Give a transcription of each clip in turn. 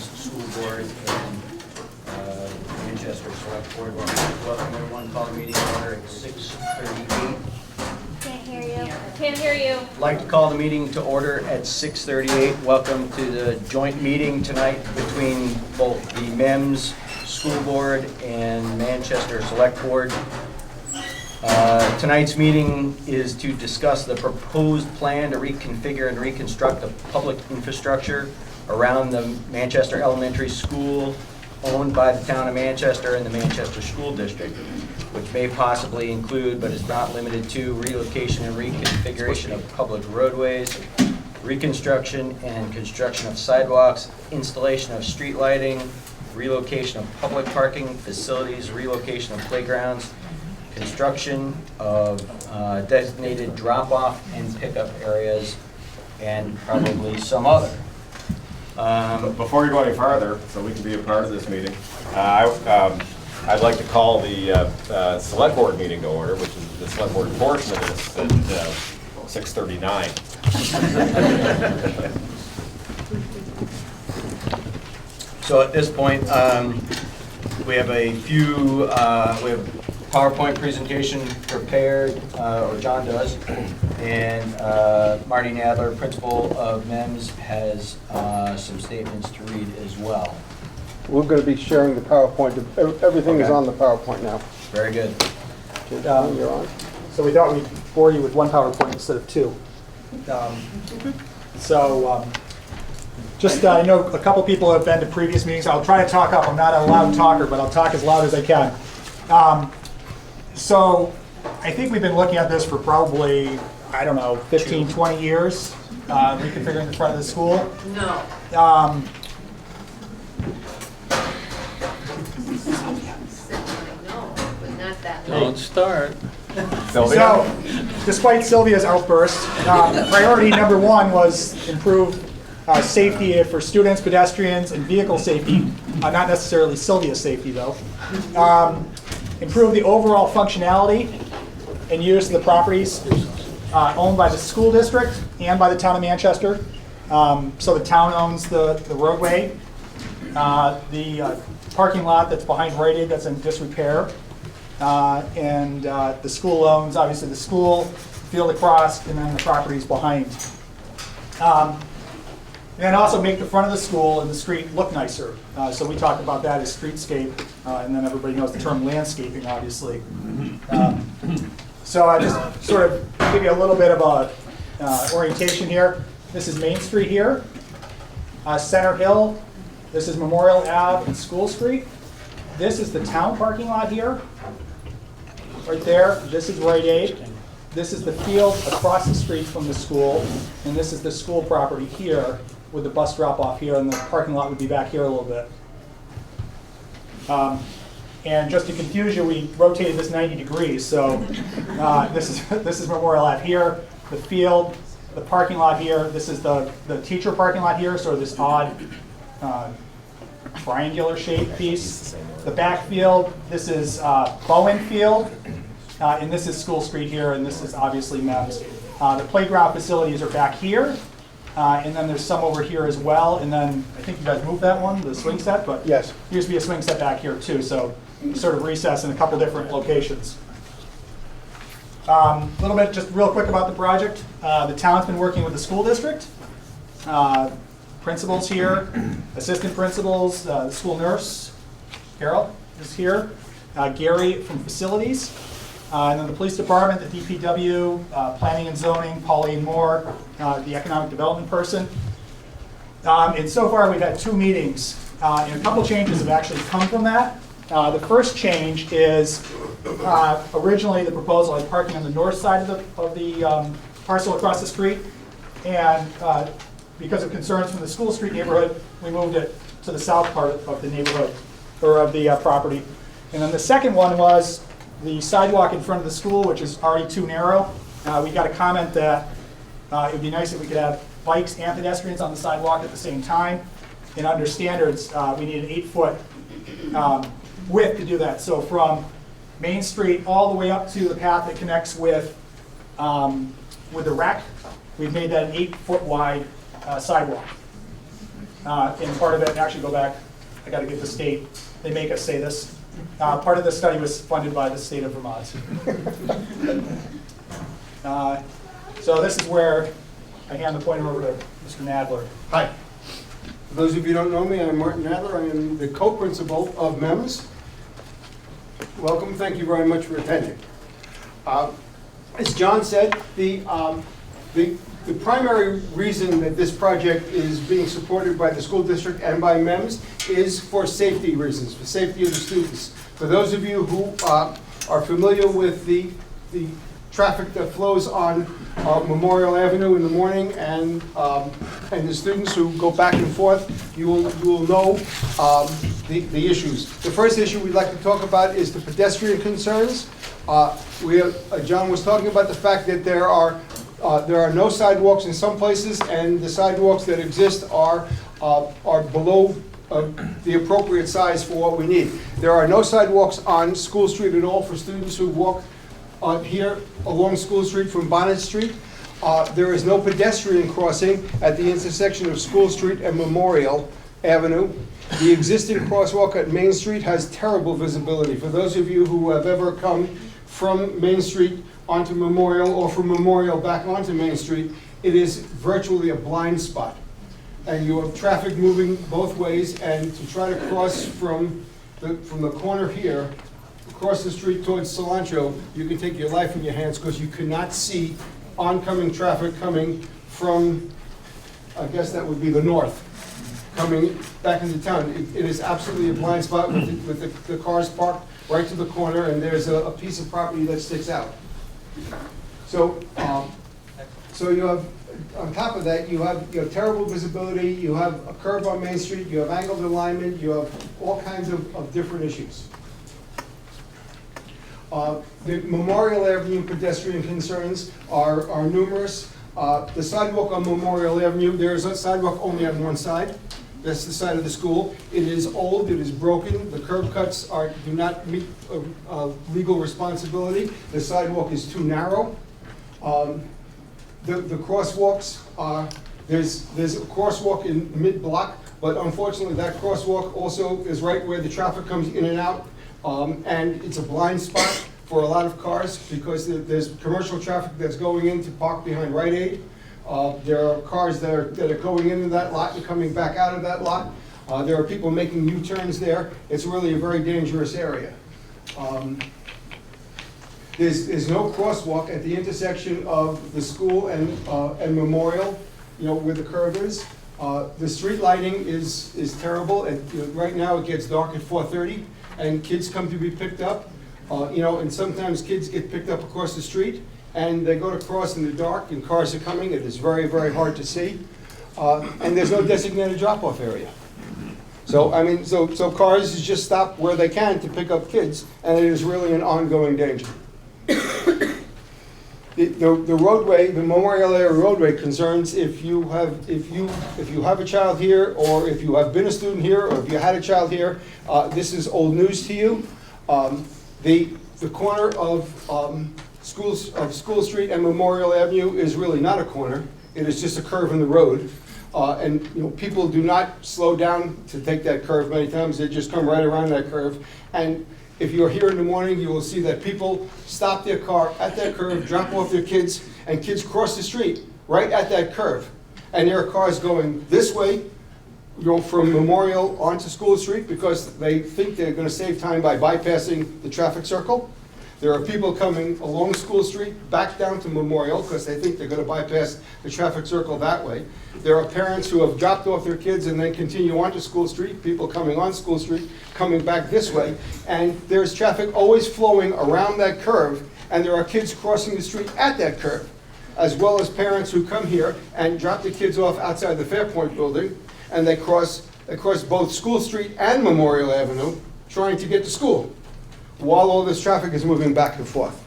MEMS School Board and Manchester Select Board. Welcome everyone. Call the meeting order at 6:38. Can't hear you. Can't hear you. I'd like to call the meeting to order at 6:38. Welcome to the joint meeting tonight between both the MEMS School Board and Manchester Select Board. Tonight's meeting is to discuss the proposed plan to reconfigure and reconstruct the public infrastructure around the Manchester Elementary School owned by the town of Manchester and the Manchester School District, which may possibly include, but is not limited to, relocation and reconfiguration of public roadways, reconstruction and construction of sidewalks, installation of street lighting, relocation of public parking facilities, relocation of playgrounds, construction of designated drop-off and pickup areas, and probably some other. Before we go any farther, so we can be a part of this meeting, I'd like to call the Select Board meeting to order, which is the Select Board portion of this, at 6:39. So at this point, we have a few, we have PowerPoint presentation prepared, or John does, and Marty Nadler, principal of MEMS, has some statements to read as well. We're going to be sharing the PowerPoint. Everything is Okay. on the PowerPoint now. Very good. Okay, John, you're on. So we thought we'd bore you with one PowerPoint instead of two. I know a couple people have been to previous meetings. I'll try to talk up. I'm not a loud talker, but I'll talk as loud as I can. So I think we've been looking at this for probably, 15, 20 years, reconfiguring the front of the school. No. No, but not that long. Don't start. So, despite Sylvia's outburst, priority number one was improve safety for students, pedestrians, and vehicle safety. Not necessarily Sylvia's safety, though. Improve the overall functionality and use of the properties owned by the school district and by the town of Manchester. So the town owns the roadway, the parking lot that's behind Rite Aid that's in disrepair, and the school owns, obviously, the school, field across, and then the properties behind. And also make the front of the school and the street look nicer. So we talked about that as streetscape, and then everybody knows the term landscaping, obviously. So I just sort of give you a little bit of a orientation here. This is Main Street here, Center Hill. This is Memorial Ave and School Street. This is the town parking lot here, right there. This is Rite Aid. This is the field across the street from the school, and this is the school property here with the bus drop-off here, and the parking lot would be back here a little bit. And just to confuse you, we rotated this 90 degrees. So this is Memorial Ave here, the field, the parking lot here. This is the teacher parking lot here, sort of this odd triangular shaped piece. The backfield, this is Bowen Field, and this is School Street here, and this is obviously MEMS. The playground facilities are back here, and then there's some over here as well, and then I think you guys moved that one, the swing set, but Yes. there used to be a swing set back here too, so sort of recess in a couple different locations. A little bit just real quick about the project. The town's been working with the school district. Principals here, assistant principals, the school nurse, Carol is here, Gary from facilities, and then the police department, the DPW, planning and zoning, Pauline Moore, the economic development person. And so far we've had 2 meetings, and a couple changes have actually come from that. The first change is originally the proposal had parking on the north side of the parcel across the street, and because of concerns from the School Street neighborhood, we moved it to the south part of the neighborhood, or of the property. And then the second one was the sidewalk in front of the school, which is already too narrow. We got a comment that it would be nice if we could have bikes and pedestrians on the sidewalk at the same time. And under standards, we need an 8-foot width to do that. So from Main Street all the way up to the path that connects with the rec, we've made that an 8-foot wide sidewalk. And part of it, actually go back, I got to get the state, they make us say this. Part of the study was funded by the state of Vermont. So this is where I hand the pointer over to Mr. Nadler. Hi. For those of you who don't know me, I'm Martin Nadler. I am the co-principal of MEMS. Welcome, thank you very much for attending. As John said, the primary reason that this project is being supported by the school district and by MEMS is for safety reasons, for safety of the students. For those of you who are familiar with the traffic that flows on Memorial Avenue in the morning and the students who go back and forth, you will know the issues. The first issue we'd like to talk about is the pedestrian concerns. John was talking about the fact that there are no sidewalks in some places, and the sidewalks that exist are below the appropriate size for what we need. There are no sidewalks on School Street at all for students who walk here along School Street from Bonnet Street. There is no pedestrian crossing at the intersection of School Street and Memorial Avenue. The existing crosswalk at Main Street has terrible visibility. For those of you who have ever come from Main Street onto Memorial or from Memorial back onto Main Street, it is virtually a blind spot. And you have traffic moving both ways, and to try to cross from the corner here, across the street towards Cilantro, you can take your life in your hands because you cannot see oncoming traffic coming from, I guess that would be the north, coming back into town. It is absolutely a blind spot with the cars parked right to the corner, and there's a piece of property that sticks out. So you have, on top of that, you have terrible visibility, you have a curve on Main Street, you have angled alignment, you have all kinds of different issues. The Memorial Avenue pedestrian concerns are numerous. The sidewalk on Memorial Avenue, there's a sidewalk only on one side. That's the side of the school. It is old, it is broken. The curb cuts do not meet legal responsibility. The sidewalk is too narrow. The crosswalks there's a crosswalk in mid-block, but unfortunately that crosswalk also is right where the traffic comes in and out. And it's a blind spot for a lot of cars because there's commercial traffic that's going in to park behind Rite Aid. There are cars that are going into that lot and coming back out of that lot. There are people making U-turns there. It's really a very dangerous area. There's no crosswalk at the intersection of the school and Memorial, where the curve is. The street lighting is terrible. Right now it gets dark at 4:30. And kids come to be picked up, and sometimes kids get picked up across the street, and they go to cross in the dark, and cars are coming. It is very, very hard to see, and there's no designated drop-off area. So cars just stop where they can to pick up kids, and it is really an ongoing danger. The roadway, the Memorial Area roadway concerns if you have a child here, or if you have been a student here, or if you had a child here, this is old news to you. The corner of School Street and Memorial Avenue is really not a corner. It is just a curve in the road, and people do not slow down to take that curve many times. They just come right around that curve. And if you're here in the morning, you will see that people stop their car at that curve, drop off their kids, and kids cross the street right at that curve. And there are cars going this way, from Memorial onto School Street because they think they're going to save time by bypassing the traffic circle. There are people coming along School Street back down to Memorial because they think they're going to bypass the traffic circle that way. There are parents who have dropped off their kids and then continue onto School Street, people coming on School Street, coming back this way. And there's traffic always flowing around that curve, and there are kids crossing the street at that curve, as well as parents who come here and drop the kids off outside the Fairpoint building, and they cross both School Street and Memorial Avenue trying to get to school, while all this traffic is moving back and forth.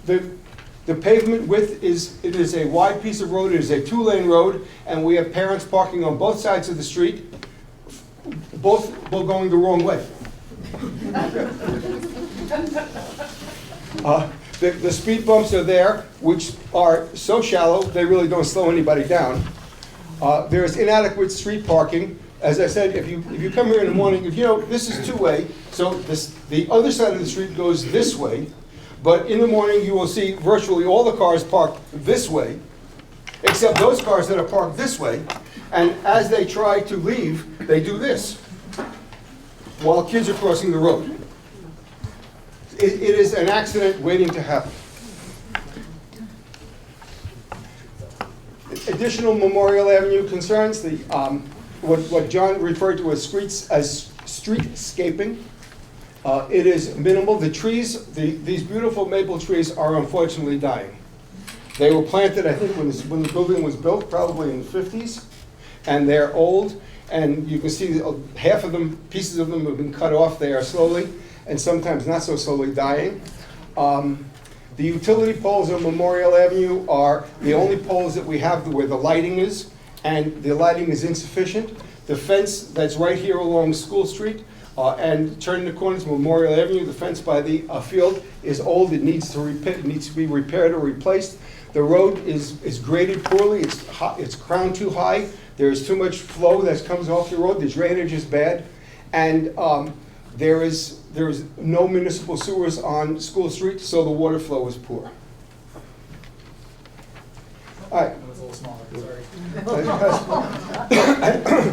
The pavement width it is a wide piece of road. It is a 2-lane road, and we have parents parking on both sides of the street, both going the wrong way. The speed bumps are there, which are so shallow they really don't slow anybody down. There's inadequate street parking. As I said, if you come here in the morning, if you know, this is two-way, so the other side of the street goes this way, but in the morning you will see virtually all the cars parked this way, except those cars that are parked this way, and as they try to leave, they do this, while kids are crossing the road. It is an accident waiting to happen. Additional Memorial Avenue concerns, what John referred to as streetscaping. It is minimal. The trees, these beautiful maple trees are unfortunately dying. They were planted, I think, when the building was built, probably in the 50s, and they're old, and you can see half of them, pieces of them have been cut off. They are slowly, and sometimes not so slowly, dying. The utility poles on Memorial Avenue are the only poles that we have where the lighting is, and the lighting is insufficient. The fence that's right here along School Street and turning the corner to Memorial Avenue, the fence by the field is old. It needs to be repaired or replaced. The road is graded poorly. It's crowned too high. There's too much flow that comes off the road. The drainage is bad, and there is no municipal sewers on School Street, so the water flow is poor. All right. It was a little smaller, sorry.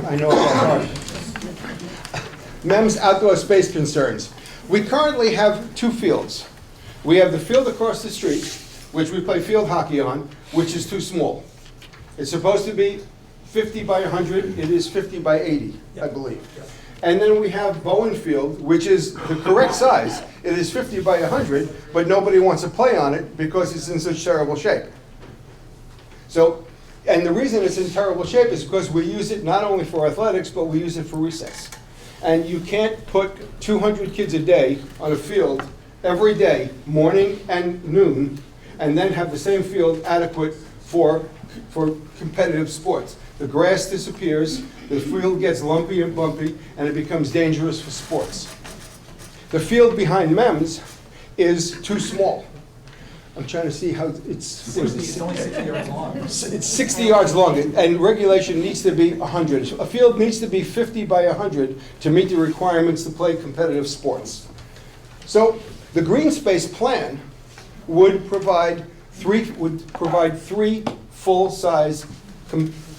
I know it's hard. MEMS outdoor space concerns. We currently have two fields. We have the field across the street, which we play field hockey on, which is too small. It's supposed to be 50 by 100. It is 50 by 80, I believe. And then we have Bowen Field, which is the correct size. It is 50 by 100, but nobody wants to play on it because it's in such terrible shape. So, and the reason it's in terrible shape is because we use it not only for athletics, but we use it for recess. And you can't put 200 kids a day on a field every day, morning and noon, and then have the same field adequate for competitive sports. The grass disappears, the field gets lumpy and bumpy, and it becomes dangerous for sports. The field behind MEMS is too small. I'm trying to see how it's It's only 60 yards long. It's 60 yards long, and regulation needs to be 100. A field needs to be 50 by 100 to meet the requirements to play competitive sports. So the Greenspace plan would provide three full-size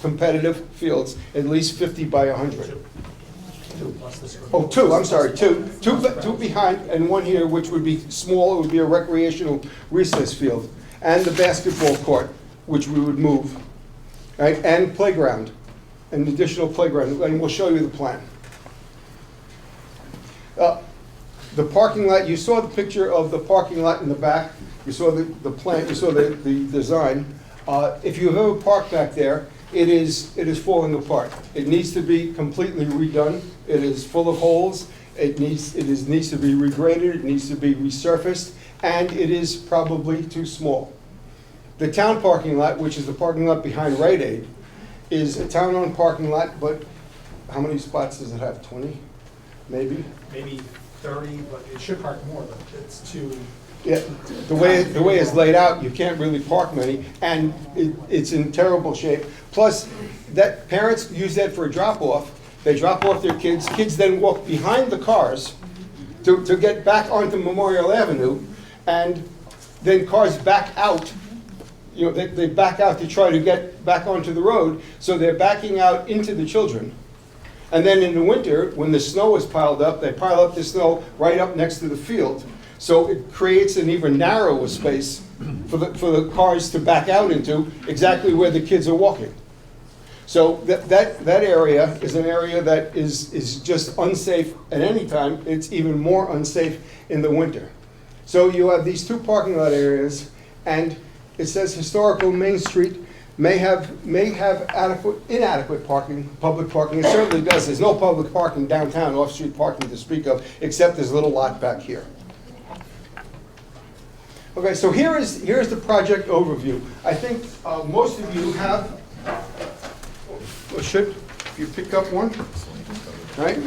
competitive fields, at least 50 by 100. Oh, two, I'm sorry, two behind and one here, which would be small. It would be a recreational recess field. And the basketball court, which we would move. Right? And playground, an additional playground, and we'll show you the plan. The parking lot, you saw the picture of the parking lot in the back. You saw the plan, you saw the design. If you've ever parked back there, it is falling apart. It needs to be completely redone. It is full of holes. It needs to be regraded. It needs to be resurfaced, and it is probably too small. The town parking lot, which is the parking lot behind Rite Aid, is a town-owned parking lot, but how many spots does it have? 20, maybe? Maybe 30, but it should park more, but it's too. Yeah, the way it's laid out, you can't really park many, and it's in terrible shape. Plus, that parents use that for a drop-off. They drop off their kids. Kids then walk behind the cars to get back onto Memorial Avenue, and then cars back out. You know, they back out to try to get back onto the road, so they're backing out into the children. And then in the winter, when the snow is piled up, they pile up the snow right up next to the field. So it creates an even narrower space for the cars to back out into, exactly where the kids are walking. So that area is an area that is just unsafe at any time. It's even more unsafe in the winter. So you have these two parking lot areas, and it says historical Main Street may have inadequate parking, public parking. It certainly does. There's no public parking downtown, off-street parking to speak of, except this little lot back here. Okay, so here's the project overview. I think most of you have, or should, if you pick up one, right?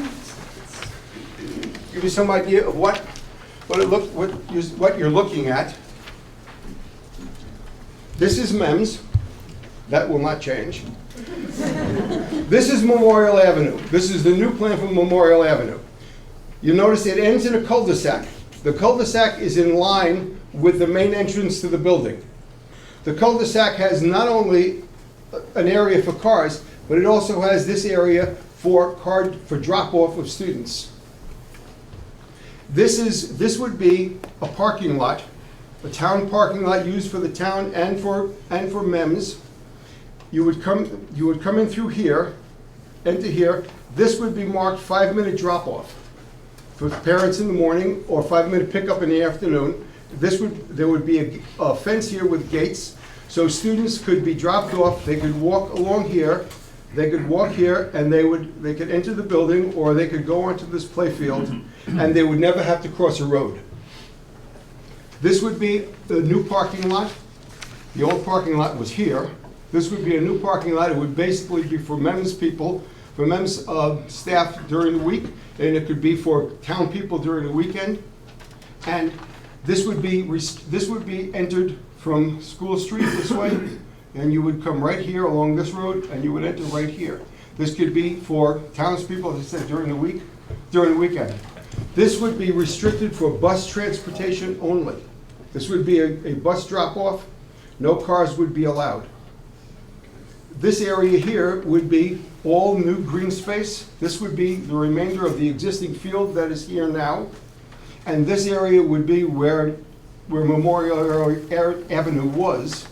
Give you some idea of what you're looking at. This is MEMS. That will not change. This is Memorial Avenue. This is the new plan for Memorial Avenue. You notice it ends in a cul-de-sac. The cul-de-sac is in line with the main entrance to the building. The cul-de-sac has not only an area for cars, but it also has this area for drop-off of students. This would be a parking lot, a town parking lot used for the town and for MEMS. You would come in through here, enter here. This would be marked 5-minute drop-off for parents in the morning or 5-minute pickup in the afternoon. There would be a fence here with gates, so students could be dropped off. They could walk along here. They could walk here, and they could enter the building, or they could go onto this playfield, and they would never have to cross a road. This would be the new parking lot. The old parking lot was here. This would be a new parking lot. It would basically be for MEMS people, for MEMS staff during the week, and it could be for town people during the weekend. And this would be entered from School Street this way, and you would come right here along this road, and you would enter right here. This could be for townspeople, as I said, during the weekend. This would be restricted for bus transportation only. This would be a bus drop-off. No cars would be allowed. This area here would be all new green space. This would be the remainder of the existing field that is here now. And this area would be where Memorial Avenue was.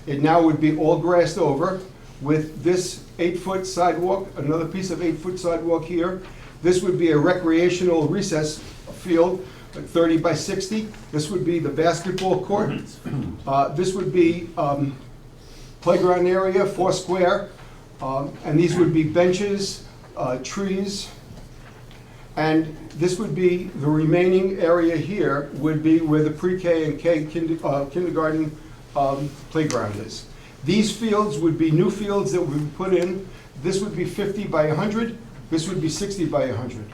It now would be all grassed over with this 8-foot sidewalk, another piece of 8-foot sidewalk here. This would be a recreational recess field, like 30 by 60. This would be the basketball court. This would be playground area, 4 square, and these would be benches, trees, and this would be the remaining area here would be where the pre-K and kindergarten playground is. These fields would be new fields that would be put in. This would be 50 by 100. This would be 60 by 100.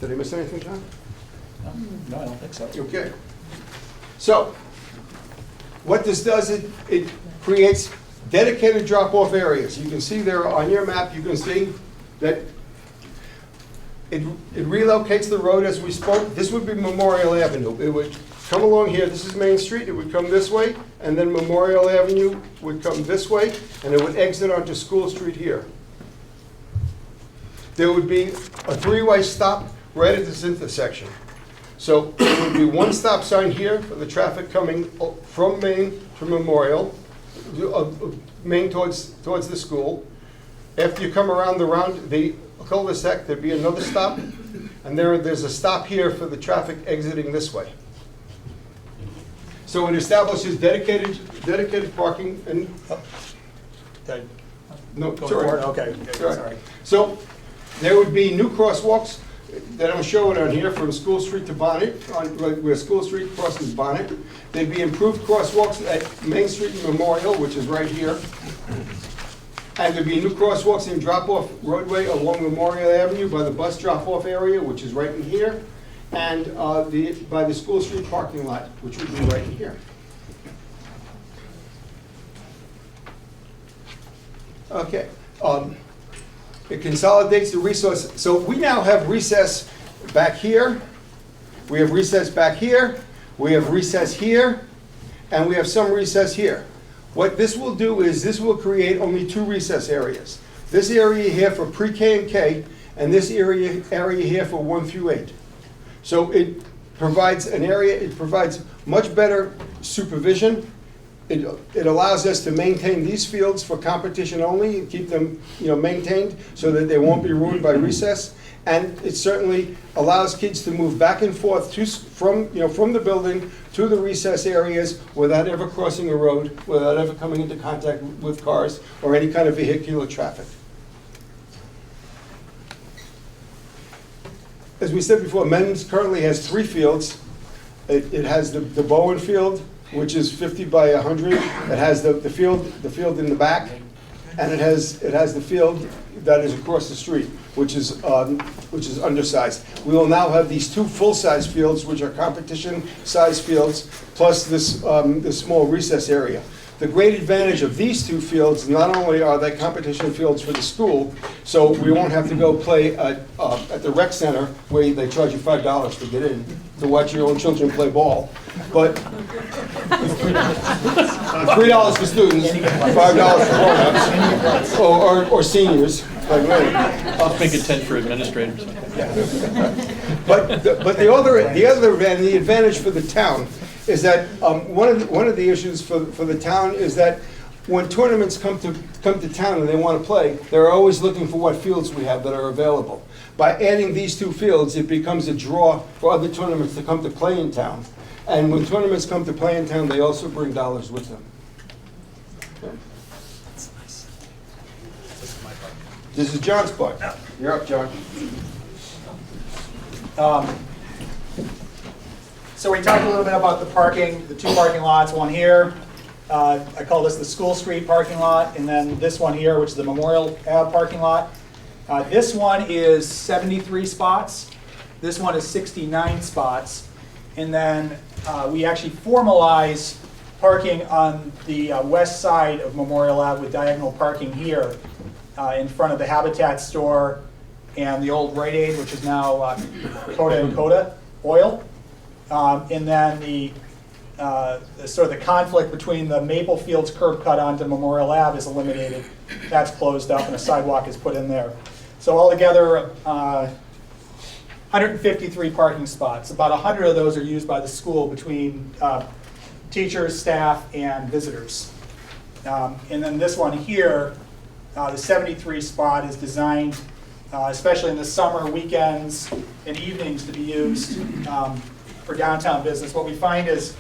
Did I miss anything, John? No, I don't think so. Okay. So, what this does, it creates dedicated drop-off areas. You can see there on your map, you can see that it relocates the road as we spoke. This would be Memorial Avenue. It would come along here. This is Main Street. It would come this way, and then Memorial Avenue would come this way, and it would exit onto School Street here. There would be a 3-way stop right at this intersection. So there would be one stop sign here for the traffic coming from Main to Memorial, Main towards the school. After you come around the cul-de-sac, there'd be another stop, and there's a stop here for the traffic exiting this way. So it establishes dedicated parking and. No, Go sorry. forward? Okay, sorry. So there would be new crosswalks that I'm showing on here from School Street to Bonnet, where School Street crosses Bonnet. There'd be improved crosswalks at Main Street and Memorial, which is right here. And there'd be new crosswalks and drop-off roadway along Memorial Avenue by the bus drop-off area, which is right in here, and by the School Street parking lot, which would be right in here. Okay. It consolidates the resource. So we now have recess back here. We have recess back here. We have recess here. And we have some recess here. What this will do is this will create only 2 recess areas. This area here for pre-K and K, and this area here for 1 through 8. So it provides an area, it provides much better supervision. It allows us to maintain these fields for competition only, and keep them, maintained so that they won't be ruined by recess. And it certainly allows kids to move back and forth from the building to the recess areas without ever crossing a road, without ever coming into contact with cars or any kind of vehicular traffic. As we said before, MEMS currently has 3 fields. It has the Bowen Field, which is 50 by 100. It has the field in the back, and it has the field that is across the street, which is undersized. We will now have these 2 full-size fields, which are competition-size fields, plus this small recess area. The great advantage of these two fields, not only are they competition fields for the school, so we won't have to go play at the rec center where they charge you $5 to get in, to watch your own children play ball, but $3 for students, $5 for grown-ups, or seniors, like me. I'll make it 10 for administrators. But the other and the advantage for the town is that one of the issues for the town is that when tournaments come to town and they want to play, they're always looking for what fields we have that are available. By adding these two fields, it becomes a draw for other tournaments to come to play in town. And when tournaments come to play in town, they also bring dollars with them. Okay. This is John's part. You're up, John. So we talked a little bit about the parking, the two parking lots, one here. I call this the School Street parking lot, and then this one here, which is the Memorial Ave parking lot. This one is 73 spots. This one is 69 spots. And then we actually formalize parking on the west side of Memorial Ave with diagonal parking here in front of the Habitat store and the old Rite Aid, which is now Coda and Coda Oil. And then the sort of the conflict between the Maple Fields curb cut onto Memorial Ave is eliminated. That's closed up and a sidewalk is put in there. So altogether, 153 parking spots. About 100 of those are used by the school between teachers, staff, and visitors. And then this one here, the 73 spot is designed, especially in the summer, weekends, and evenings, to be used for downtown business. What we find is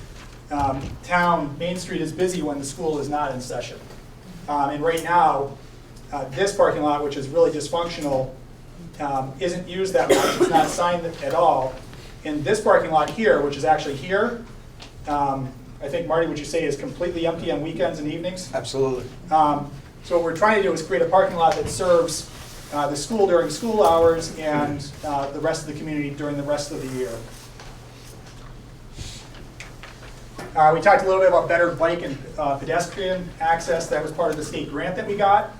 Main Street is busy when the school is not in session. And right now, this parking lot, which is really dysfunctional, isn't used that much. It's not signed at all. And this parking lot here, which is actually here, I think, Marty, would you say is completely empty on weekends and evenings? Absolutely. So what we're trying to do is create a parking lot that serves the school during school hours and the rest of the community during the rest of the year. We talked a little bit about better bike and pedestrian access. That was part of the state grant that we got.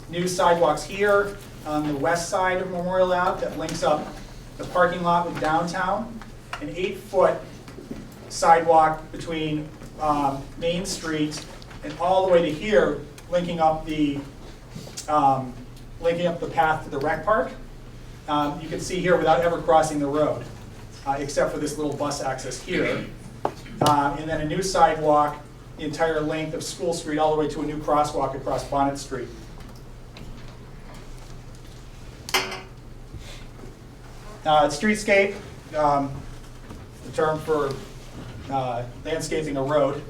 New sidewalks here on the west side of Memorial Ave that links up the parking lot with downtown. An 8-foot sidewalk between Main Street and all the way to here, linking up the path to the rec park. You can see here without ever crossing the road, except for this little bus access here. And then a new sidewalk, the entire length of School Street, all the way to a new crosswalk across Bonnet Street. Streetscape, the term for landscaping a road.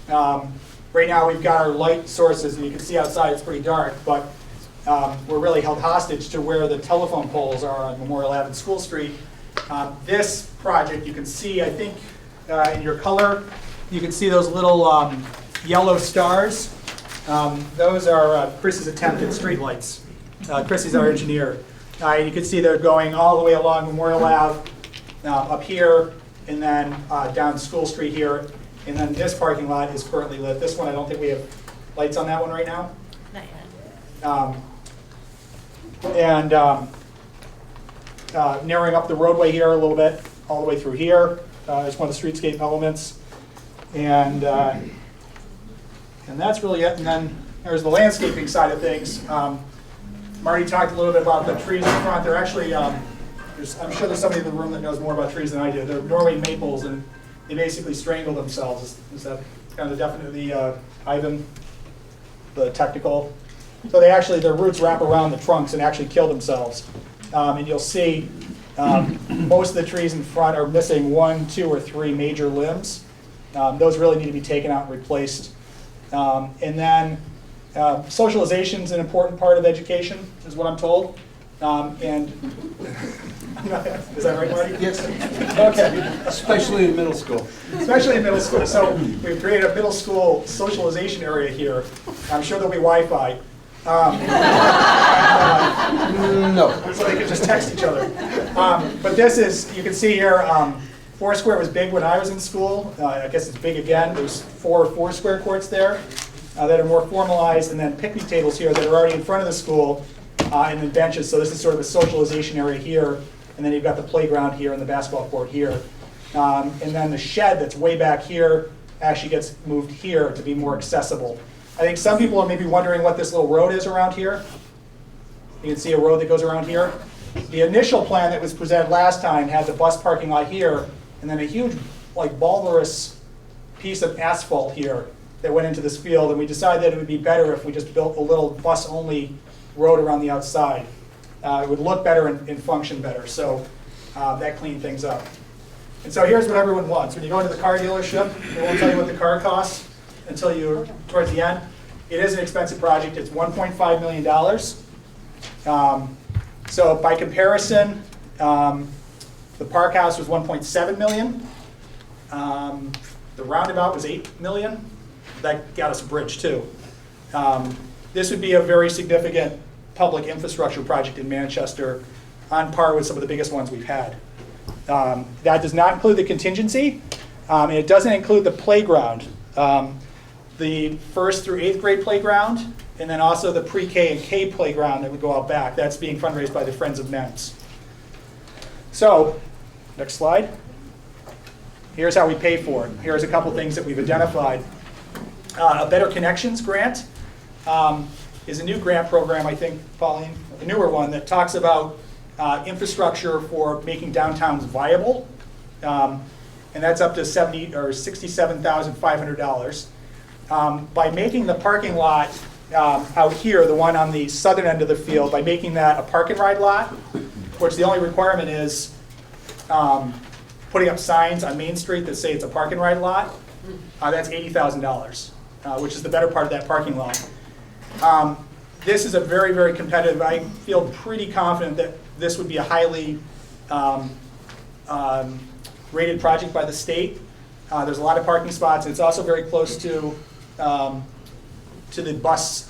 Right now we've got our light sources, and you can see outside it's pretty dark, but we're really held hostage to where the telephone poles are on Memorial Ave and School Street. This project, you can see, I think, in your color, you can see those little yellow stars. Those are Chris's attempt at street lights. Chrissy's our engineer. You can see they're going all the way along Memorial Ave, up here, and then down School Street here. And then this parking lot is currently lit. This one, I don't think we have lights on that one right now. Not yet. Narrowing up the roadway here a little bit, all the way through here. Is one of the streetscape elements. And that's really it. And then there's the landscaping side of things. Marty talked a little bit about the trees in front. They're actually, I'm sure there's somebody in the room that knows more about trees than I do. They're Norway maples, and they basically strangle themselves. Is that kind of definitely Ivan, the technical? So they actually, their roots wrap around the trunks and actually kill themselves. And you'll see most of the trees in front are missing 1, 2, or 3 major limbs. Those really need to be taken out and replaced. And then socialization is an important part of education, is what I'm told. And is that right, Marty? Yes. Okay. Especially in middle school. Especially in middle school. So we've created a middle school socialization area here. I'm sure there'll be Wi-Fi. No. So they can just text each other. But this is, you can see here, Foursquare was big when I was in school. I guess it's big again. There's 4 Foursquare courts there that are more formalized, and then picnic tables here that are already in front of the school, and then benches. So this is sort of a socialization area here, and then you've got the playground here and the basketball court here. And then the shed that's way back here actually gets moved here to be more accessible. I think some people are maybe wondering what this little road is around here. You can see a road that goes around here. The initial plan that was presented last time had the bus parking lot here, and then a huge, like, bulbous piece of asphalt here that went into this field, and we decided that it would be better if we just built a little bus-only road around the outside. It would look better and function better, so that cleaned things up. And so here's what everyone wants. When you go into the car dealership, they won't tell you what the car costs until you're towards the end. It is an expensive project. It's $1.5 million. So by comparison, the park house was $1.7 million. The roundabout was $8 million. That got us a bridge too. This would be a very significant public infrastructure project in Manchester, on par with some of the biggest ones we've had. That does not include the contingency, and it doesn't include the playground. The 1st through 8th grade playground, and then also the pre-K and K playground that would go out back. That's being fundraised by the Friends of MEMS. So, next slide. Here's how we pay for it. Here's a couple things that we've identified. A Better Connections grant is a new grant program, I think, Pauline, a newer one that talks about infrastructure for making downtowns viable. And that's up to $67,500. By making the parking lot out here, the one on the southern end of the field, by making that a park and ride lot, which the only requirement is putting up signs on Main Street that say it's a park and ride lot, that's $80,000, which is the better part of that parking lot. This is a very, very competitive, I feel pretty confident that this would be a highly rated project by the state. There's a lot of parking spots. It's also very close to the bus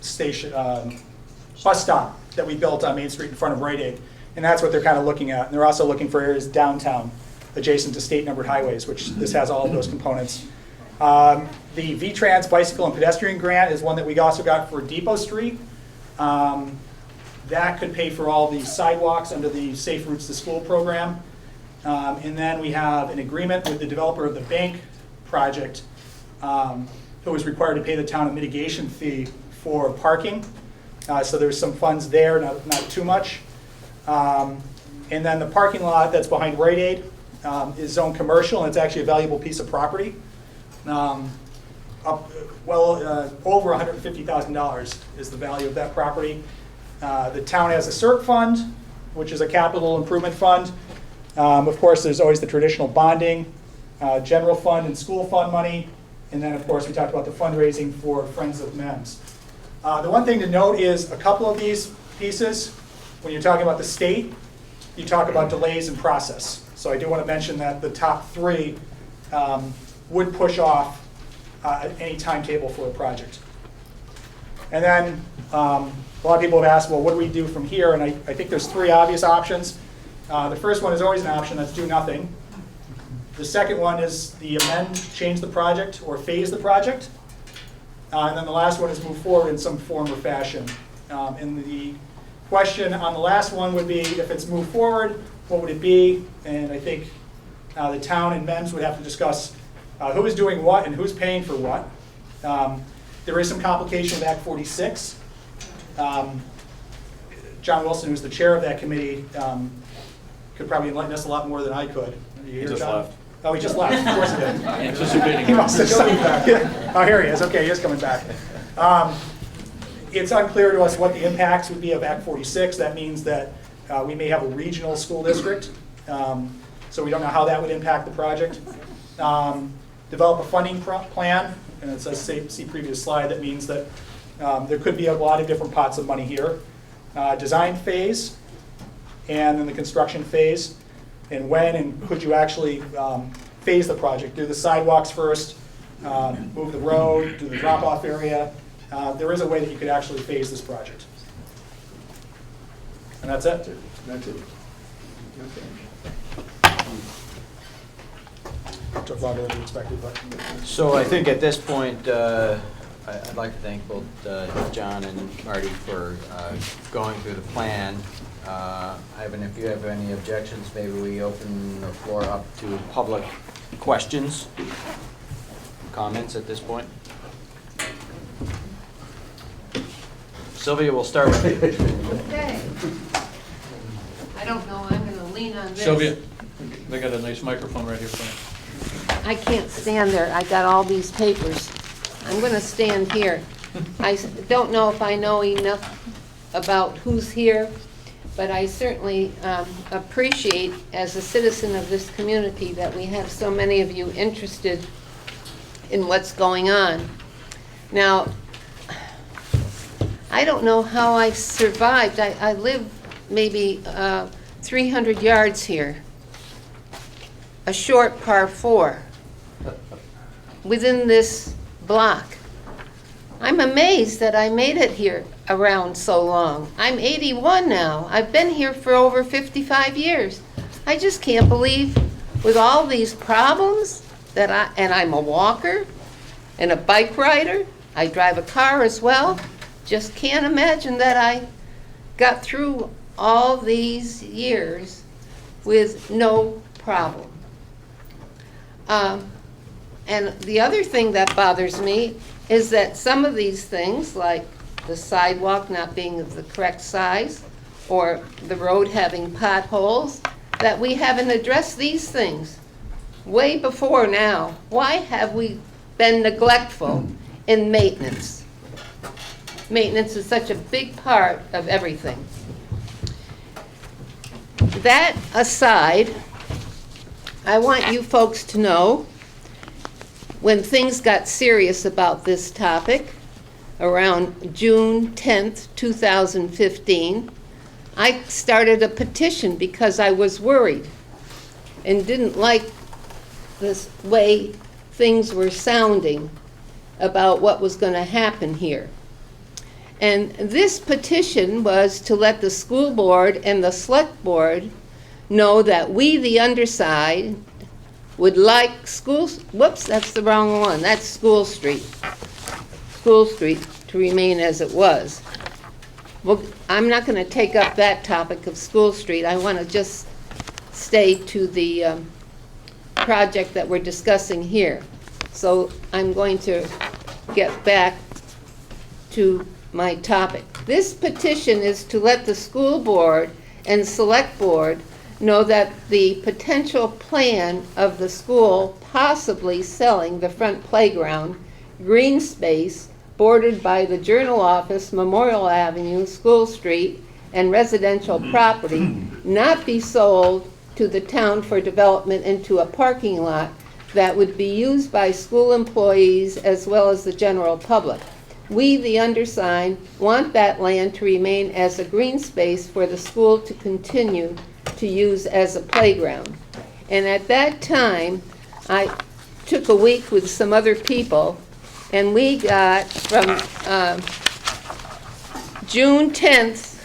station, bus stop that we built on Main Street in front of Rite Aid. And that's what they're kind of looking at. And they're also looking for areas downtown, adjacent to state numbered highways, which this has all of those components. The V-Trans Bicycle and Pedestrian Grant is one that we also got for Depot Street. That could pay for all the sidewalks under the Safe Routes to School program. And then we have an agreement with the developer of the bank project, who was required to pay the town a mitigation fee for parking. So there's some funds there, not too much. And then the parking lot that's behind Rite Aid is zoned commercial, and it's actually a valuable piece of property. Over $150,000 is the value of that property. The town has a CERT fund, which is a capital improvement fund. Of course, there's always the traditional bonding, general fund and school fund money. And then, of course, we talked about the fundraising for Friends of MEMS. The one thing to note is a couple of these pieces, when you're talking about the state, you talk about delays in process. So I do want to mention that the top 3 would push off any timetable for a project. And then a lot of people have asked, well, what do we do from here? And I think there's 3 obvious options. The first one is always an option, that's do nothing. The second one is the amend, change the project, or phase the project. And then the last one is move forward in some form or fashion. And the question on the last one would be, if it's move forward, what would it be? And I think the town and MEMS would have to discuss who is doing what and who's paying for what. There is some complication with Act 46. John Wilson, who's the chair of that committee, could probably enlighten us a lot more than I could. He just left. Oh, he just left. Of course he did. Anticipating. He must have signed back. Oh, here he is. Okay, he is coming back. It's unclear to us what the impacts would be of Act 46. That means that we may have a regional school district. So we don't know how that would impact the project. Develop a funding plan, and it says, see previous slide, that means that there could be a lot of different pots of money here. Design phase, and then the construction phase, and when and could you actually phase the project? Do the sidewalks first, move the road, do the drop-off area. There is a way that you could actually phase this project. And that's it. That's it. took longer than we expected, but. So I think at this point, I'd like to thank both John and Marty for going through the plan. Ivan, if you have any objections, maybe we open the floor up to public questions, comments at this point. Sylvia, we'll start with you. Okay. I don't know, I'm gonna lean on this. Sylvia, they got a nice microphone right here for you. I can't stand there, I got all these papers. I'm gonna stand here. Don't know if I know enough about who's here, but I certainly appreciate, as a citizen of this community, that we have so many of you interested in what's going on. Now, I don't know how I survived. I live maybe 300 yards here, a short par 4, within this block. I'm amazed that I made it here around so long. I'm 81 now. I've been here for over 55 years. I just can't believe, with all these problems, and I'm a walker and a bike rider, I drive a car as well, just can't imagine that I got through all these years with no problem. And the other thing that bothers me is that some of these things, like the sidewalk not being of the correct size, or the road having potholes, that we haven't addressed these things way before now. Why have we been neglectful in maintenance? Maintenance is such a big part of everything. That aside, I want you folks to know, when things got serious about this topic, around June 10th, 2015, I started a petition because I was worried and didn't like this way things were sounding about what was going to happen here. And this petition was to let the school board and the select board know that we, the underside, would like whoops, that's the wrong one, that's School Street to remain as it was. Well, I'm not going to take up that topic of School Street. I want to just stay to the project that we're discussing here. So I'm going to get back to my topic. This petition is to let the school board and select board know that the potential plan of the school possibly selling the front playground, green space, bordered by the Journal Office, Memorial Avenue, School Street, and residential property, not be sold to the town for development into a parking lot that would be used by school employees as well as the general public. We, the undersigned, want that land to remain as a green space for the school to continue to use as a playground. And at that time, I took a week with some other people, and we got from June 10th,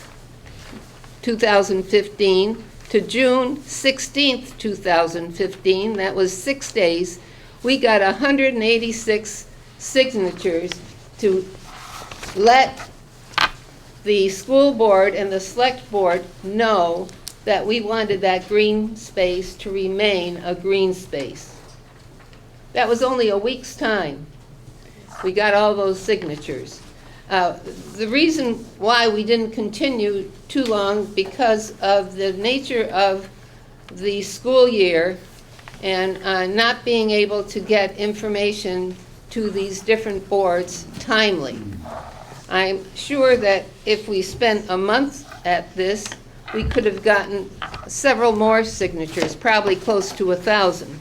2015 to June 16th, 2015, that was 6 days, we got 186 signatures to let the school board and the select board know that we wanted that green space to remain a green space. That was only a week's time. We got all those signatures. The reason why we didn't continue too long, because of the nature of the school year and not being able to get information to these different boards timely. I'm sure that if we spent a month at this, we could have gotten several more signatures, probably close to 1,000.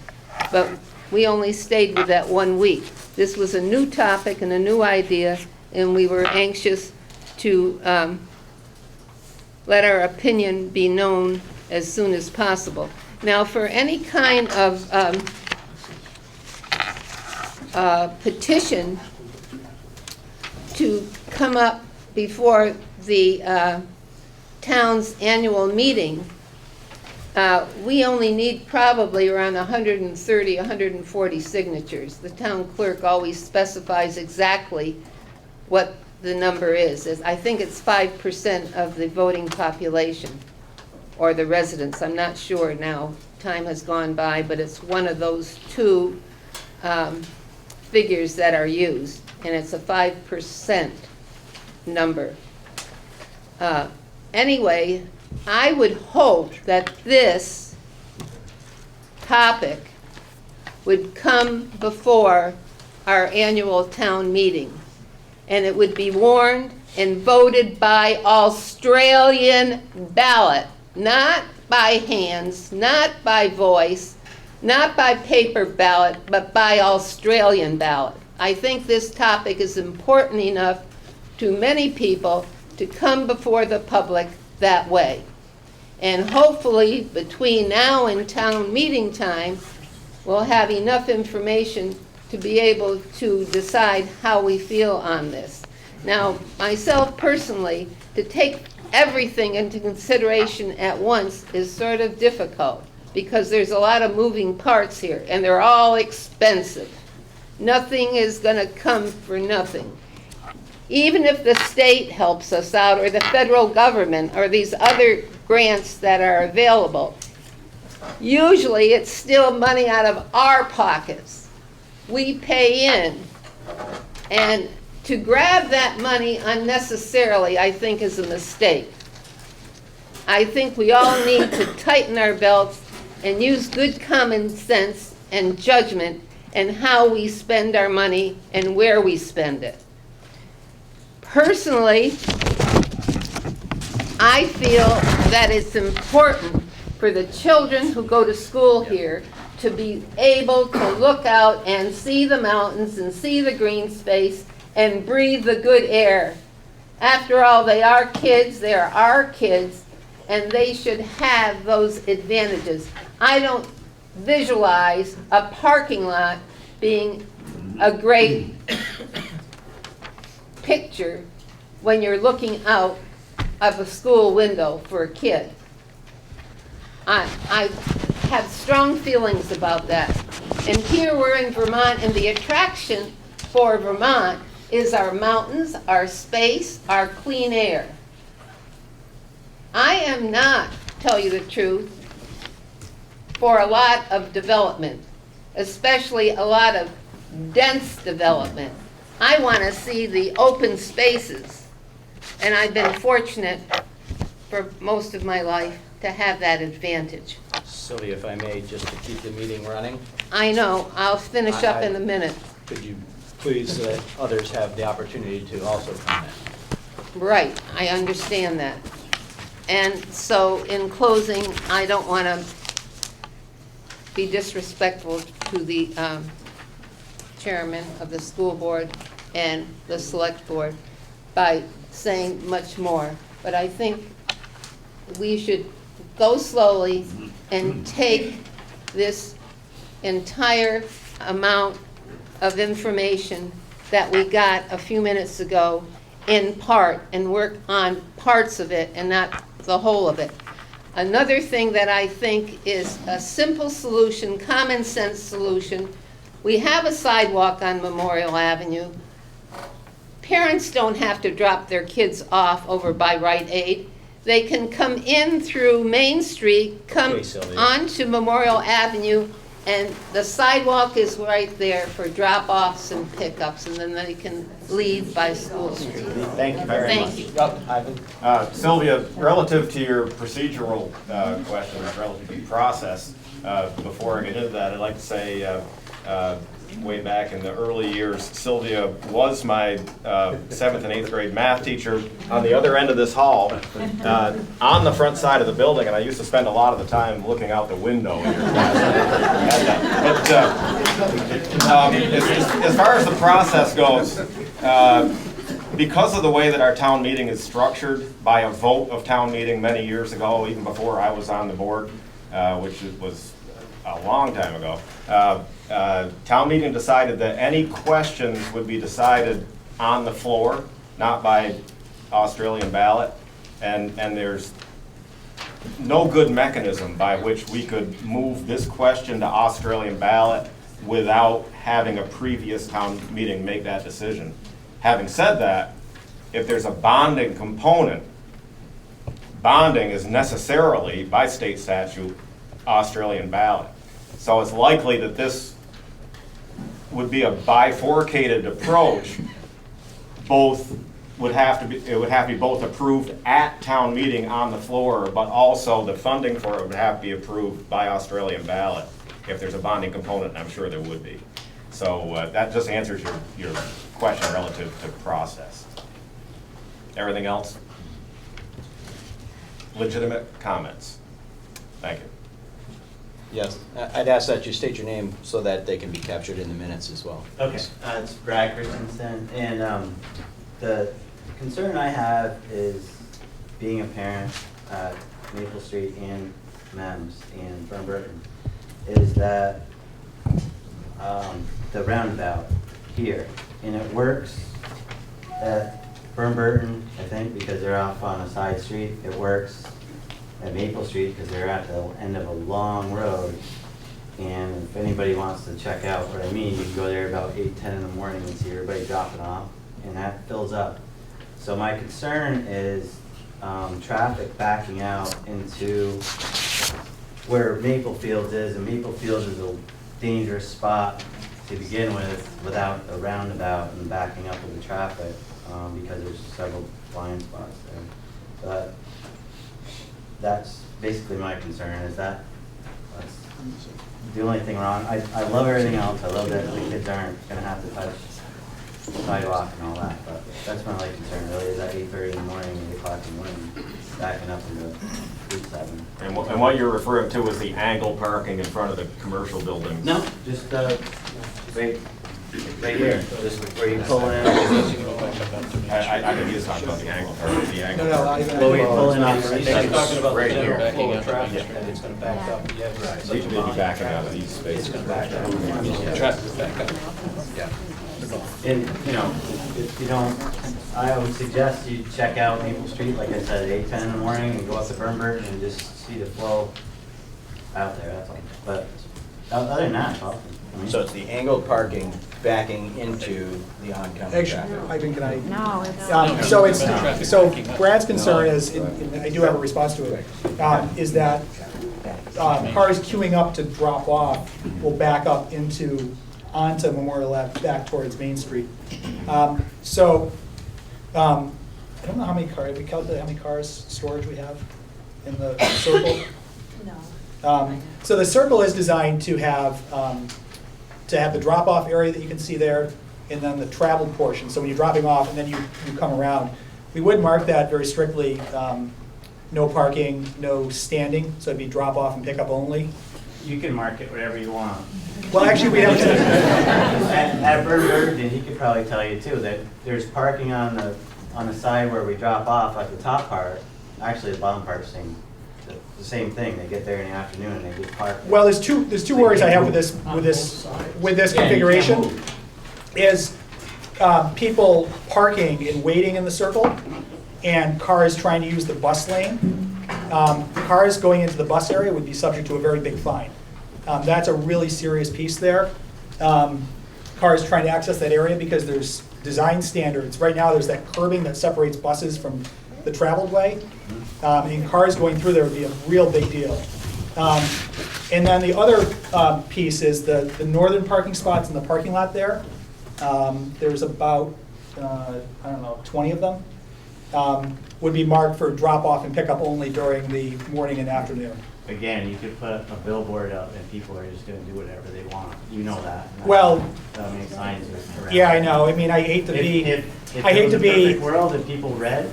But we only stayed with that 1 week. This was a new topic and a new idea, and we were anxious to let our opinion be known as soon as possible. Now, for any kind of petition to come up before the town's annual meeting, We only need probably around 130, 140 signatures. The town clerk always specifies exactly what the number is. I think it's 5% of the voting population, or the residents. I'm not sure now. Time has gone by, but it's one of those two figures that are used, and it's a 5% number. Anyway, I would hope that this topic would come before our annual town meeting, and it would be warned and voted by Australian ballot, not by hands, not by voice, not by paper ballot, but by Australian ballot. I think this topic is important enough to many people to come before the public that way. And hopefully, between now and town meeting time, we'll have enough information to be able to decide how we feel on this. Now, myself personally, to take everything into consideration at once is sort of difficult, because there's a lot of moving parts here, and they're all expensive. Nothing is going to come for nothing. Even if the state helps us out, or the federal government, or these other grants that are available, usually it's still money out of our pockets. We pay in. And to grab that money unnecessarily, I think, is a mistake. I think we all need to tighten our belts and use good common sense and judgment in how we spend our money and where we spend it. Personally, I feel that it's important for the children who go to school here to be able to look out and see the mountains and see the green space and breathe the good air. After all, they are kids, they are our kids, and they should have those advantages. I don't visualize a parking lot being a great picture when you're looking out of a school window for a kid. I have strong feelings about that. And here we're in Vermont, and the attraction for Vermont is our mountains, our space, our clean air. I am not, tell you the truth, for a lot of development, especially a lot of dense development. I want to see the open spaces, and I've been fortunate for most of my life to have that advantage. Sylvia, if I may, just to keep the meeting running, I know, I'll finish up in a minute. could you please let others have the opportunity to also comment? Right, I understand that. And so, in closing, I don't want to be disrespectful to the chairman of the school board and the select board by saying much more. But I think we should go slowly and take this entire amount of information that we got a few minutes ago in part and work on parts of it and not the whole of it. Another thing that I think is a simple solution, common sense solution, we have a sidewalk on Memorial Avenue. Parents don't have to drop their kids off over by Rite Aid. They can come in through Main Street, come Okay, Sylvia. onto Memorial Avenue, and the sidewalk is right there for drop-offs and pickups, and then they can leave by School Street. Thank you very much. Thank you. Yep, Ivan. Sylvia, relative to your procedural questions, relative to the process, before I get into that, I'd like to say, way back in the early years, Sylvia was my 7th and 8th grade math teacher on the other end of this hall, on the front side of the building, and I used to spend a lot of the time looking out the window in your class. But as far as the process goes, because of the way that our town meeting is structured by a vote of town meeting many years ago, even before I was on the board, which was a long time ago, town meeting decided that any questions would be decided on the floor, not by Australian ballot. And there's no good mechanism by which we could move this question to Australian ballot without having a previous town meeting make that decision. Having said that, if there's a bonding component, bonding is necessarily, by state statute, Australian ballot. So it's likely that this would be a bifurcated approach. Both would have to be, it would have to be both approved at town meeting on the floor, but also the funding for it would have to be approved by Australian ballot if there's a bonding component, and I'm sure there would be. So that just answers your question relative to process. Everything else? Legitimate comments? Thank you. Yes, I'd ask that you state your name so that they can be captured in the minutes as well. Okay, it's Brad Christensen, and the concern I have is being a parent at Maple Street and MEMS and Burton, is that the roundabout here, and it works at Burton, I think, because they're off on a side street. It works at Maple Street because they're at the end of a long road. And if anybody wants to check out what I mean, you can go there about 8, 10 in the morning and see everybody dropping off, and that fills up. So my concern is traffic backing out into where Maple Fields is, and Maple Fields is a dangerous spot to begin with without a roundabout and backing up with the traffic because there's several blind spots there. But that's basically my concern, is that's the only thing wrong. I love everything else. I love that the kids aren't going to have to touch the sidewalk and all that, but that's my only concern really, is at 8:30 in the morning, 8 o'clock in the morning, backing up into Route 7. And what you're referring to is the angle parking in front of the commercial buildings? No, just right here, just where you pull in. I think he's talking about the angle parking, the angle. Well, we pull in off I East think he's Side. talking about the Right general here. flow of traffic, and it's gonna back up. Yeah, right. So you may be backing out of these spaces. It's gonna back up. Traffic back up. Yeah. And, you know, if you don't, I would suggest you check out Maple Street, like I said, at 8, 10 in the morning, and go up to Burton and just see the flow out there, that's all. But other than that, it's awesome. I mean, So it's the angled parking backing into the oncoming Actually, traffic. Ivan, can I? No, it's. So Brad's concern is, and I do have a response to it, is that cars queuing up to drop off will back up onto Memorial Ave, back towards Main Street. I don't know how many cars, we calculated how many cars storage we have in the circle? No. So the circle is designed to have the drop-off area that you can see there, and then the traveled portion. So when you're dropping off and then you come around, we would mark that very strictly, no parking, no standing, so it'd be drop-off and pickup only. you can mark it whatever you want. Well, actually, we have to, At Burton, he could probably tell you too, that there's parking on the side where we drop off at the top part. Actually, the bottom part's the same thing. They get there in the afternoon and they just park. well, there's two worries I have with this configuration. Is people parking and waiting in the circle, and cars trying to use the bus lane. Cars going into the bus area would be subject to a very big fine. That's a really serious piece there. Cars trying to access that area because there's design standards. Right now, there's that curbing that separates buses from the traveled way. And cars going through there would be a real big deal. And then the other piece is the northern parking spots in the parking lot there. There's about, 20 of them. Would be marked for drop-off and pickup only during the morning and afternoon. Again, you could put a billboard up and people are just gonna do whatever they want. You know that. Well, How many signs are around. yeah, I know. I mean, I hate to be, If I hate it was to a be, perfect world, if people read,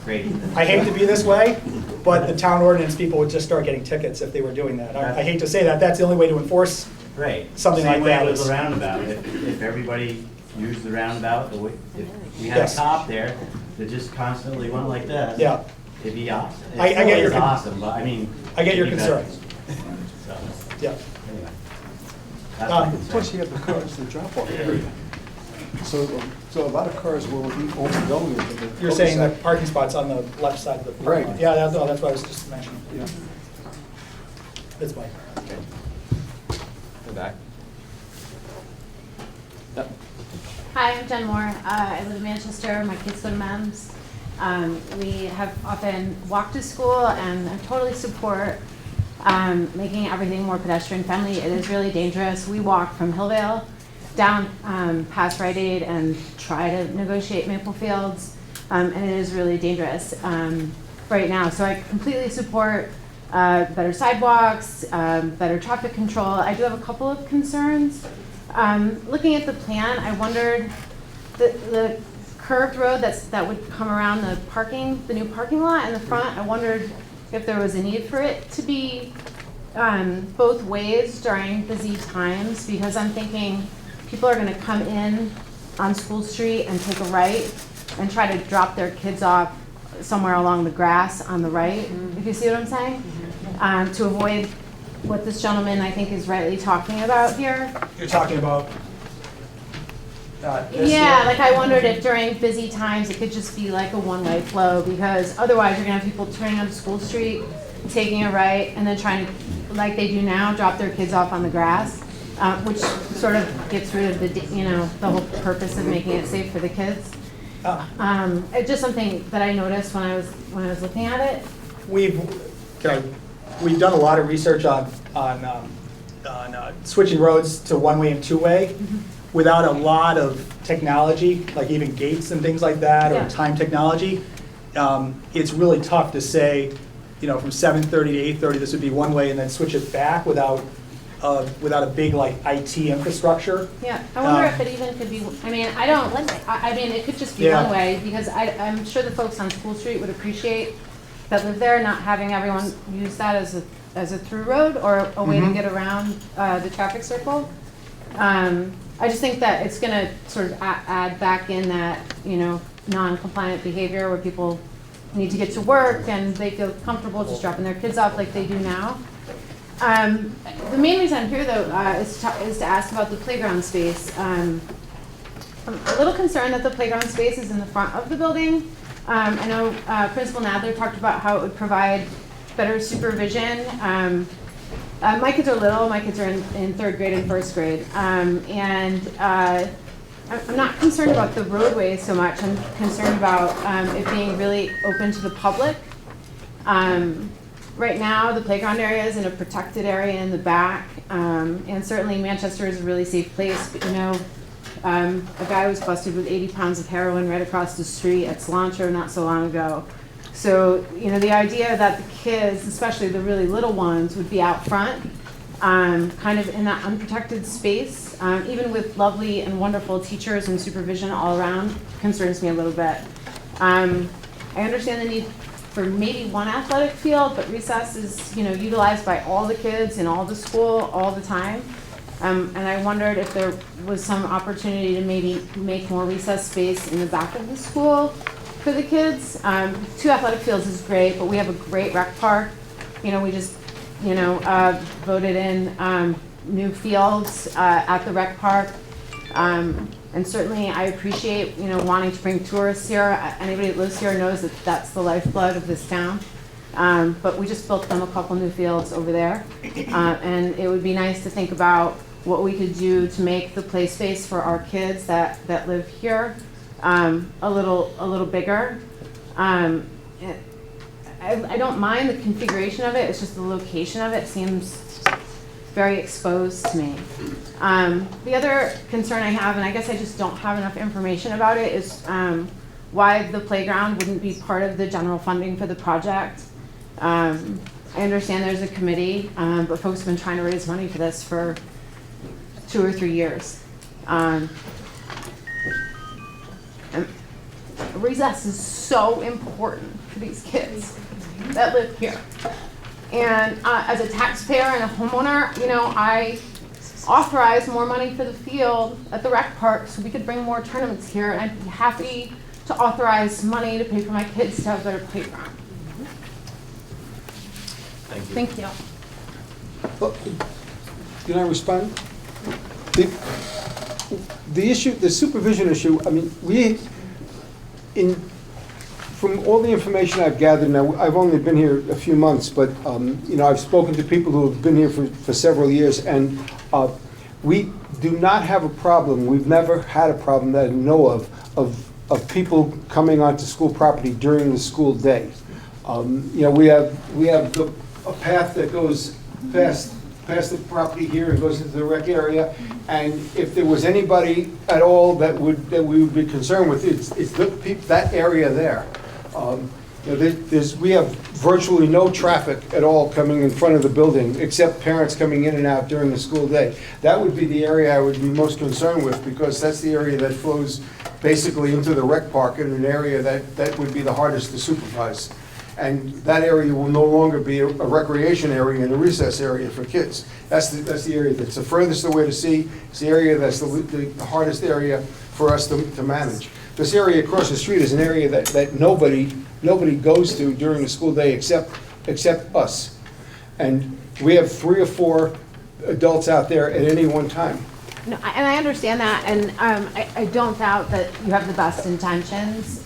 great. I hate to be this way, but the town ordinance people would just start getting tickets if they were doing that. I hate to say that. That's the only way to enforce. Right. Something like that Same way with is- the roundabout. If everybody used the roundabout, if we had a Yes. cop there that just constantly went like this. Yeah. It'd be awesome. I get your It's awesome, but I mean. I get your it'd be better. concern. So, Yeah. anyway. That's my concern. Plus you have the cars, the drop-off area. So a lot of cars will be going into the. You're saying the cul-de-sac. parking spots on the left side of the parking lot. Right. Yeah, that's what I was just mentioning. Yeah. That's fine. In the back. Yep. Hi, I'm Jen Moore. I live in Manchester. My kids go to MEMS. We have often walked to school, and I totally support making everything more pedestrian friendly. It is really dangerous. We walk from Hillvale down past Rite Aid and try to negotiate Maple Fields, and it is really dangerous right now. So I completely support better sidewalks, better traffic control. I do have a couple of concerns. Looking at the plan, I wondered the curved road that would come around the new parking lot in the front. I wondered if there was a need for it to be both ways during busy times, because I'm thinking people are going to come in on School Street and take a right and try to drop their kids off somewhere along the grass on the right, if you see what I'm saying, to avoid what this gentleman, I think, is rightly talking about here. You're talking about this Yeah, here? like I wondered if during busy times it could just be like a one-way flow, because otherwise you're gonna have people turning onto School Street, taking a right, and then trying to, like they do now, drop their kids off on the grass, which sort of gets rid of the whole purpose of making it safe for the kids. It's just something that I noticed when I was looking at it. We've done a lot of research on switching roads to one-way and two-way without a lot of technology, like even gates and things like that, or Yeah. time technology. It's really tough to say, from 7:30 to 8:30, this would be one way, and then switch it back without a big like IT infrastructure. Yeah, I wonder if it even could be, I mean, it could just be Yeah. one way, because I'm sure the folks on School Street would appreciate that live there, not having everyone use that as a through road or a way to get around the traffic circle. I just think that it's gonna sort of add back in that, non-compliant behavior where people need to get to work and they feel comfortable just dropping their kids off like they do now. The main reason I'm here, though, is to ask about the playground space. I'm a little concerned that the playground space is in the front of the building. I know Principal Nadler talked about how it would provide better supervision. My kids are little. My kids are in third grade and first grade. And I'm not concerned about the roadway so much. I'm concerned about it being really open to the public. Right now, the playground area is in a protected area in the back. And certainly Manchester is a really safe place. But, a guy was busted with 80 pounds of heroin right across the street at Cilantro not so long ago. So, the idea that the kids, especially the really little ones, would be out front, kind of in that unprotected space, even with lovely and wonderful teachers and supervision all around, concerns me a little bit. I understand the need for maybe one athletic field, but recess is, utilized by all the kids in all the school all the time. And I wondered if there was some opportunity to maybe make more recess space in the back of the school for the kids. 2 athletic fields is great, but we have a great rec park. We just, voted in new fields at the rec park. And certainly I appreciate, wanting to bring tourists here. Anybody that lives here knows that that's the lifeblood of this town. But we just built them a couple new fields over there. And it would be nice to think about what we could do to make the play space for our kids that live here a little bigger. I don't mind the configuration of it. It's just the location of it seems very exposed to me. The other concern I have, and I guess I just don't have enough information about it, is why the playground wouldn't be part of the general funding for the project. I understand there's a committee, but folks have been trying to raise money for this for 2 or 3 years. And recess is so important for these kids that live here. And as a taxpayer and a homeowner, I authorize more money for the field at the rec park so we could bring more tournaments here. And I'd be happy to authorize money to pay for my kids to have a better playground. Thank you. Can I respond? The issue, the supervision issue, I mean, from all the information I've gathered, now, I've only been here a few months, but, you know, I've spoken to people who have been here for several years, and we do not have a problem, we've never had a problem that I know of people coming onto school property during the school day. You know, we have a path that goes past the property here and goes into the rec area, and if there was anybody at all that we would be concerned with, it's that area there. You know, we have virtually no traffic at all coming in front of the building, except parents coming in and out during the school day. That would be the area I would be most concerned with, because that's the area that flows basically into the rec park, in an area that would be the hardest to supervise. And that area will no longer be a recreation area and a recess area for kids. That's the area that's the furthest away to see. It's the area that's the hardest area for us to manage. This area across the street is an area that nobody goes to during the school day except us. And we have 3 or 4 adults out there at any one time. No, and I understand that, and I don't doubt that you have the best intentions.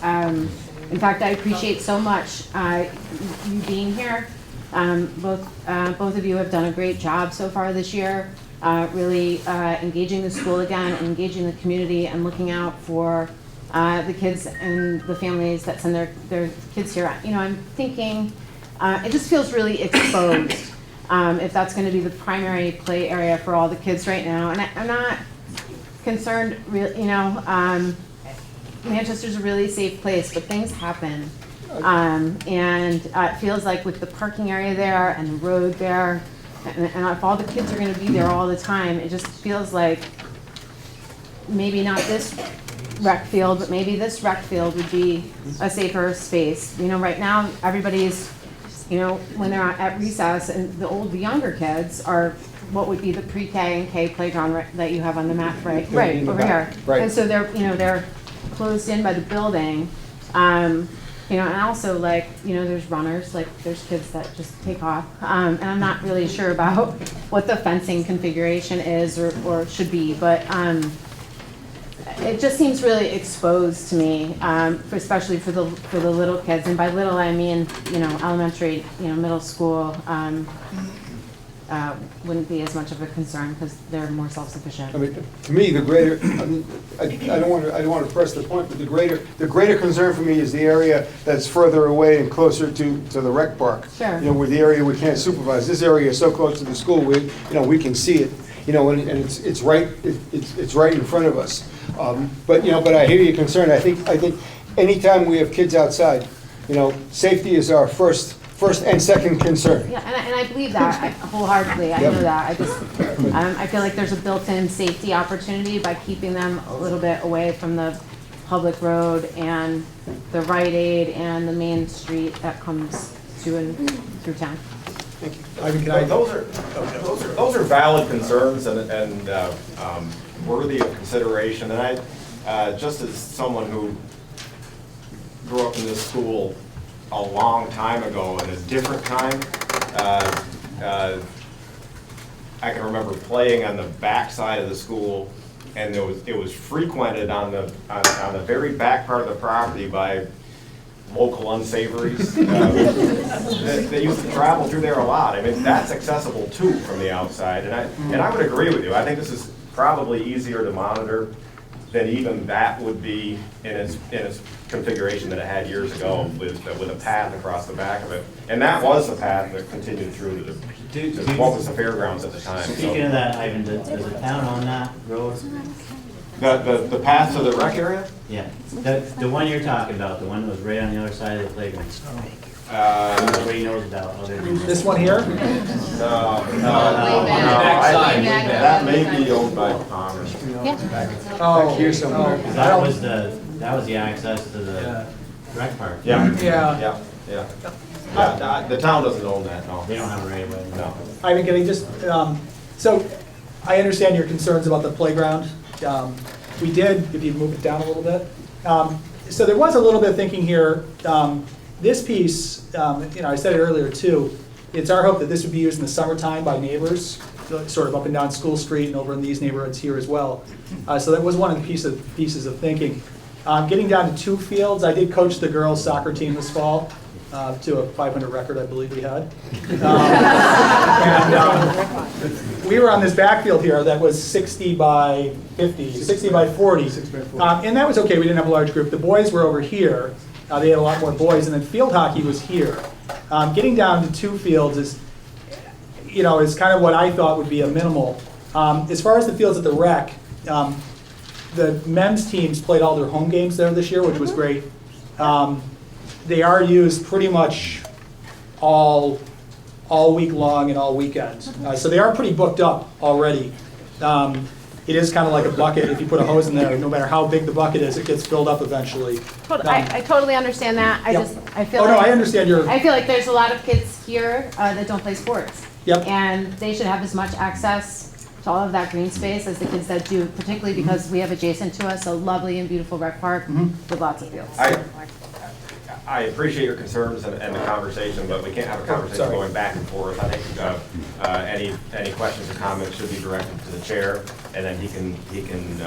In fact, I appreciate so much you being here. Both of you have done a great job so far this year, really engaging the school again, and engaging the community, and looking out for the kids and the families that send their kids here. You know, I'm thinking, it just feels really exposed, if that's going to be the primary play area for all the kids right now. And I'm not concerned, really, you know, Manchester's a really safe place, but things happen. And it feels like with the parking area there and the road there, and if all the kids are going to be there all the time, it just feels like maybe not this rec field, but maybe this rec field would be a safer space. You know, right now, everybody's, you know, when they're at recess, and the younger kids are what would be the pre-K and K playground that you have on the map, right over here. Right. And so they're closed in by the building. You know, and also, like, you know, there's runners, like there's kids that just take off. And I'm not really sure about what the fencing configuration is or should be, but it just seems really exposed to me, especially for the little kids. And by little, I mean, you know, elementary, you know, middle school. Wouldn't be as much of a concern because they're more self-sufficient. I mean, to me, the greater, I mean, I don't want to press the point, but the greater concern for me is the area that's further away and closer to the rec park. Sure. You know, where the area we can't supervise. This area is so close to the school, you know, we can see it. You know, and it's right in front of us. But you know, but I hear your concern. I think anytime we have kids outside, you know, safety is our first and second concern. Yeah, and I believe that wholeheartedly. I know that. I just I feel like there's a built-in safety opportunity by keeping them a little bit away from the public road and the Rite Aid and the main street that comes to and through town. Those are valid concerns and worthy of consideration. And I, just as someone who grew up in this school a long time ago in a different time, I can remember playing on the back side of the school, and it was frequented on the very back part of the property by local unsavories. They used to travel through there a lot. I mean, that's accessible too from the outside, and I would agree with you. I think this is probably easier to monitor than even that would be in its configuration that it had years ago with a path across the back of it. And that was the path that continued through to what was the fairgrounds at the time. Speaking of that, Ivan, does the town own that road? The path to the rec area? Yeah, the one you're talking about, the one that was right on the other side of the playground. Nobody knows about other than This one here? No. Backside. That may be owned by Congress. Back here somewhere. That was the access to the rec park. Yeah. The town doesn't own that, no. They don't have a right of way. No. Ivan, can I just, so I understand your concerns about the playground. We did, if you move it down a little bit. So there was a little bit of thinking here. This piece, you know, I said it earlier too, It's our hope that this would be used in the summertime by neighbors, sort of up and down School Street and over in these neighborhoods here as well. So that was one of the pieces of thinking. Getting down to 2 fields, I did coach the girls' soccer team this fall to a 500 record, I believe we had. We were on this backfield here that was 60 by 50, 60 by 40. And that was okay, we didn't have a large group. The boys were over here. They had a lot more boys, and then field hockey was here. Getting down to 2 fields is kind of what I thought would be a minimal. As far as the fields at the rec, the men's teams played all their home games there this year, which was great. They are used pretty much all week long and all weekend. So they are pretty booked up already. It is kind of like a bucket. If you put a hose in there, no matter how big the bucket is, it gets filled up eventually. I totally understand that. I feel I like understand your. I feel like there's a lot of kids here that don't play sports. Yep. And they should have as much access to all of that green space as the kids that do, particularly because we have adjacent to us a lovely and beautiful rec park with lots of fields. I appreciate your concerns and the conversation, but we can't have a conversation going back and forth. I think any questions or comments should be directed to the chair, and then he can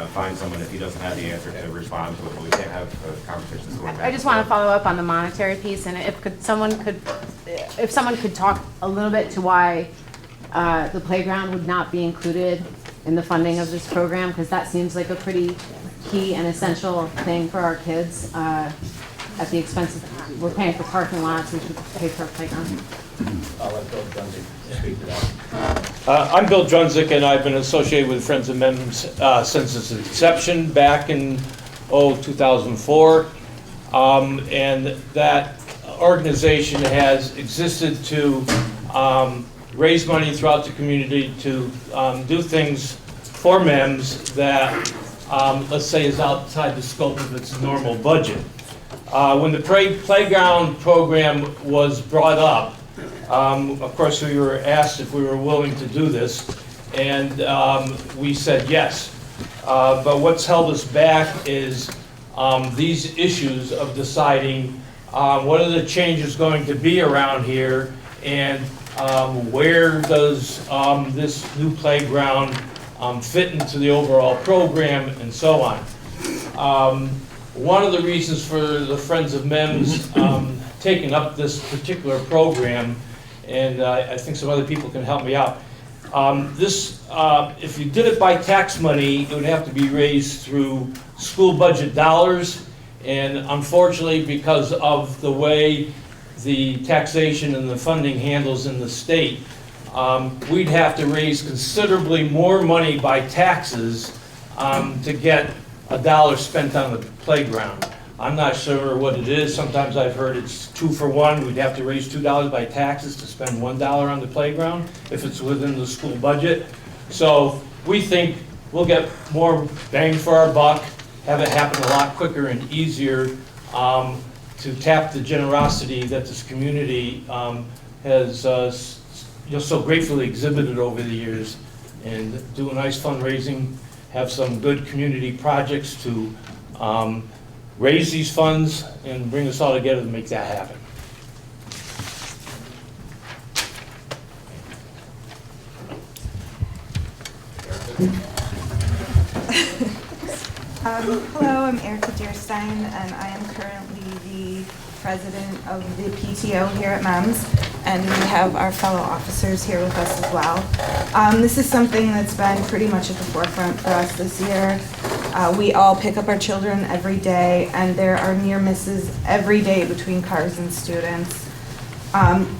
find someone if he doesn't have the answer to respond to it. But we can't have conversations going back. I just want to follow up on the monetary piece, and if someone could talk a little bit to why the playground would not be included in the funding of this program, because that seems like a pretty key and essential thing for our kids. At the expense of, we're paying for parking lots, we should pay for a playground. I'll let Bill Dunzy speak to that. I'm Bill Drunzik, and I've been associated with Friends of MEMS since its inception back in 2004. And that organization has existed to raise money throughout the community to do things for MEMS that, let's say, is outside the scope of its normal budget. When the playground program was brought up, of course we were asked if we were willing to do this, and we said yes. But what's held us back is these issues of deciding what are the changes going to be around here, and where does this new playground fit into the overall program, and so on. One of the reasons for the Friends of MEMS taking up this particular program, and I think some other people can help me out, if you did it by tax money, it would have to be raised through school budget dollars, and unfortunately, because of the way the taxation and the funding handles in the state, we'd have to raise considerably more money by taxes to get a dollar spent on the playground. I'm not sure what it is. Sometimes I've heard it's 2 for 1. We'd have to raise $2 by taxes to spend $1 on the playground if it's within the school budget. So we think we'll get more bang for our buck, have it happen a lot quicker and easier to tap the generosity that this community has so gratefully exhibited over the years, and do a nice fundraising, have some good community projects to raise these funds and bring us all together to make that happen. Hello, I'm Erica Deerstein, and I am currently the president of the PTO here at MEMS, and we have our fellow officers here with us as well. This is something that's been pretty much at the forefront for us this year. We all pick up our children every day, and there are near misses every day between cars and students.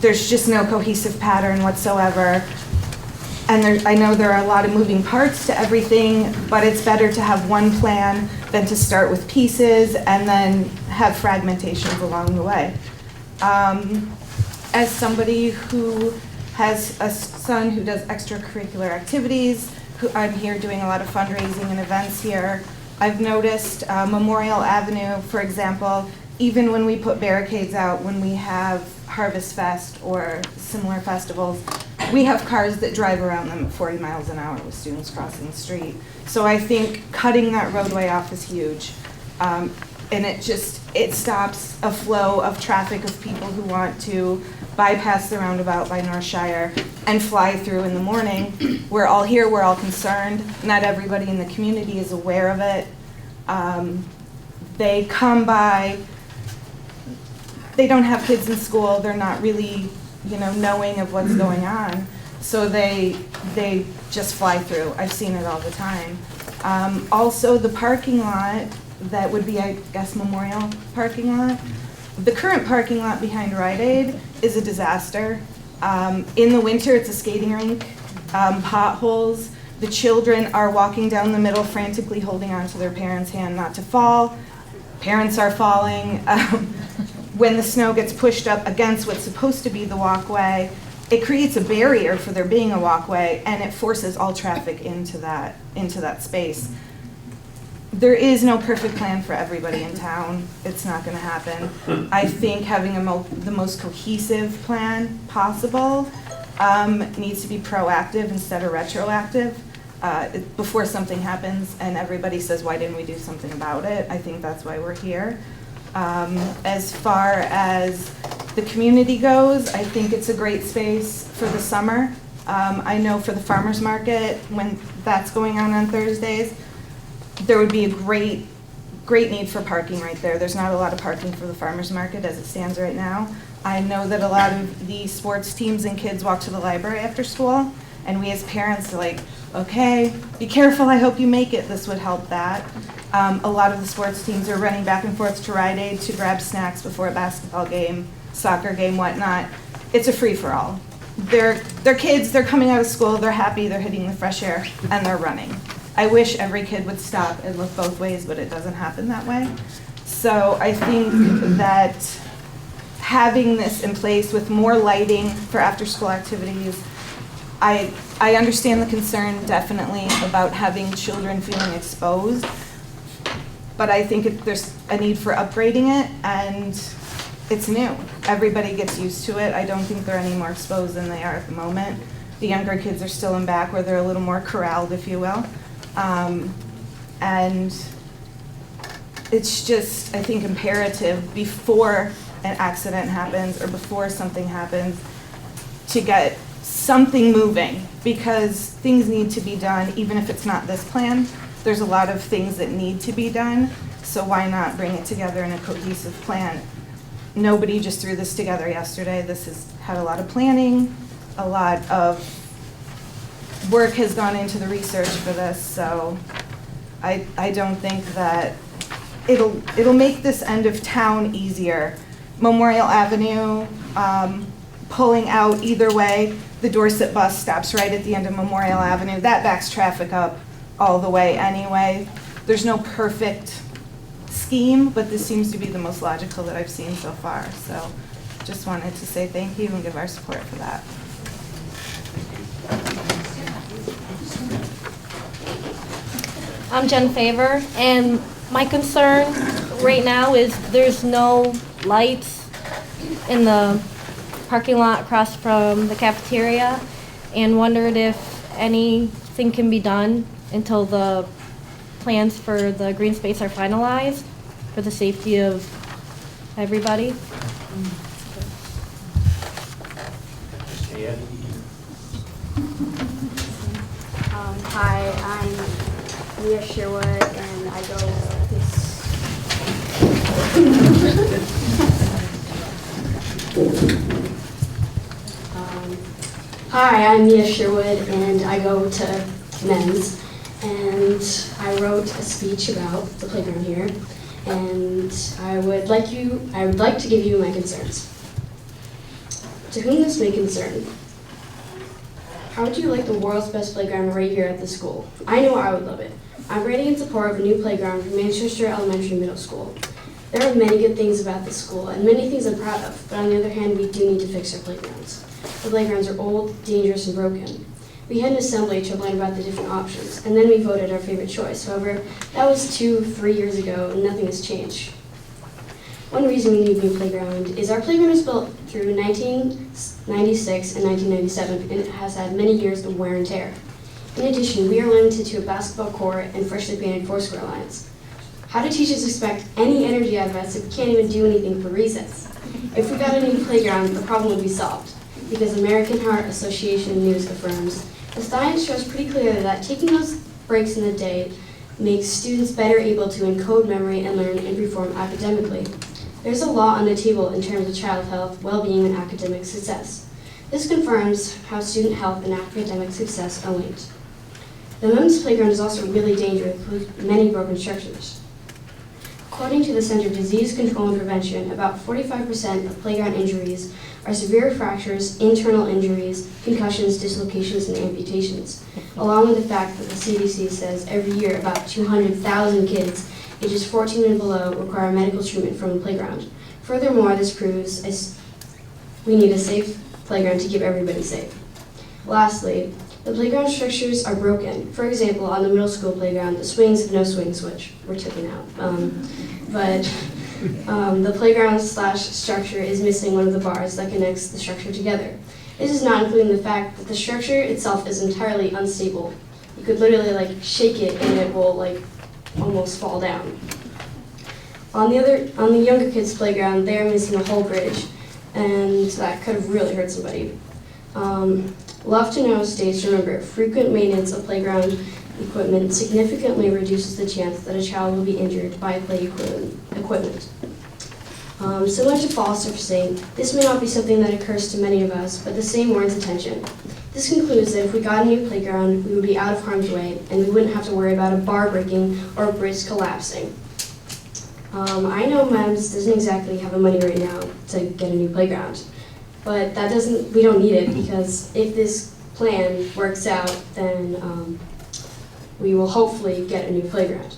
There's just no cohesive pattern whatsoever. And I know there are a lot of moving parts to everything, but it's better to have one plan than to start with pieces and then have fragmentations along the way. As somebody who has a son who does extracurricular activities, I'm here doing a lot of fundraising and events here. I've noticed Memorial Avenue, for example, even when we put barricades out, when we have Harvest Fest or similar festivals, we have cars that drive around them at 40 miles an hour with students crossing the street. So I think cutting that roadway off is huge. and it stops a flow of traffic of people who want to bypass the roundabout by Northshire and fly through in the morning. We're all here, we're all concerned. Not everybody in the community is aware of it. They come by, they don't have kids in school, they're not really, knowing of what's going on. So they just fly through. I've seen it all the time. Also, the parking lot, that would be, I guess, Memorial parking lot. The current parking lot behind Rite Aid is a disaster. In the winter, it's a skating rink, potholes. The children are walking down the middle frantically holding onto their parents' hand not to fall. Parents are falling. When the snow gets pushed up against what's supposed to be the walkway, it creates a barrier for there being a walkway, and it forces all traffic into that space. There is no perfect plan for everybody in town. It's not going to happen. I think having the most cohesive plan possible needs to be proactive instead of retroactive. Before something happens and everybody says, why didn't we do something about it? I think that's why we're here. As far as the community goes, I think it's a great space for the summer. I know for the farmer's market, when that's going on Thursdays, there would be a great need for parking right there. There's not a lot of parking for the farmer's market as it stands right now. I know that a lot of the sports teams and kids walk to the library after school, and we as parents are like, okay, be careful, I hope you make it. This would help that. A lot of the sports teams are running back and forth to Rite Aid to grab snacks before a basketball game, soccer game, whatnot. It's a free-for-all. They're kids, they're coming out of school, they're happy, they're hitting the fresh air, and they're running. I wish every kid would stop and look both ways, but it doesn't happen that way. So I think that having this in place with more lighting for after-school activities, I understand the concern definitely about having children feeling exposed, but I think there's a need for upgrading it, and it's new. Everybody gets used to it. I don't think they're any more exposed than they are at the moment. The younger kids are still in back where they're a little more corralled, if you will. And it's just, I think, imperative before an accident happens or before something happens to get something moving, because things need to be done, even if it's not this plan. There's a lot of things that need to be done, so why not bring it together in a cohesive plan? Nobody just threw this together yesterday. This has had a lot of planning, a lot of work has gone into the research for this, so I don't think that it'll make this end of town easier. Memorial Avenue, pulling out either way, the Dorset bus stops right at the end of Memorial Avenue. That backs traffic up all the way anyway. There's no perfect scheme, but this seems to be the most logical that I've seen so far. So just wanted to say thank you and give our support for that. I'm Jen Favor, and my concern right now is there's no lights in the parking lot across from the cafeteria, and wondered if anything can be done until the plans for the Greenspace are finalized for the safety of everybody. Hi, I'm Mia Sherwood, and I go this. Hi, I'm Mia Sherwood, and I go to men's. And I wrote a speech about the playground here, and I would like to give you my concerns. To whom this may concern. How would you like the world's best playground right here at the school? I know I would love it. I'm writing in support of a new playground for Manchester Elementary Middle School. There are many good things about this school and many things I'm proud of, but on the other hand, we do need to fix our playgrounds. The playgrounds are old, dangerous, and broken. We had an assembly to learn about the different options, and then we voted our favorite choice. However, that was 2-3 years ago, and nothing has changed. One reason we need a new playground is our playground was built through 1996 and 1997, and it has had many years of wear and tear. In addition, we are limited to a basketball court and freshly painted foursquare lines. How do teachers expect any energy out of us if we can't even do anything for recess? If we got a new playground, the problem would be solved, because American Heart Association News affirms the science shows pretty clearly that taking those breaks in the day makes students better able to encode memory and learn and perform academically. There's a lot on the table in terms of child health, well-being, and academic success. This confirms how student health and academic success are linked. The MEMS playground is also really dangerous with many broken structures. According to the Center for Disease Control and Prevention, about 45% of playground injuries are severe fractures, internal injuries, concussions, dislocations, and amputations, along with the fact that the CDC says every year about 200,000 kids ages 14 and below require medical treatment from the playground. Furthermore, this proves we need a safe playground to keep everybody safe. Lastly, the playground structures are broken. For example, on the middle school playground, the swings have no swing switch. We're taken out. The playground structure is missing one of the bars that connects the structure together. This is not including the fact that the structure itself is entirely unstable. You could literally shake it and it will almost fall down. On the younger kids' playground, they're missing a whole bridge, and that could have really hurt somebody. Love to Know states, remember, frequent maintenance of playground equipment significantly reduces the chance that a child will be injured by play equipment. Similar to fall surfacing, this may not be something that occurs to many of us, but the same warrants attention. This concludes that if we got a new playground, we would be out of harm's way, and we wouldn't have to worry about a bar breaking or a bridge collapsing. I know MEMS doesn't exactly have the money right now to get a new playground, but we don't need it, because if this plan works out, then we will hopefully get a new playground.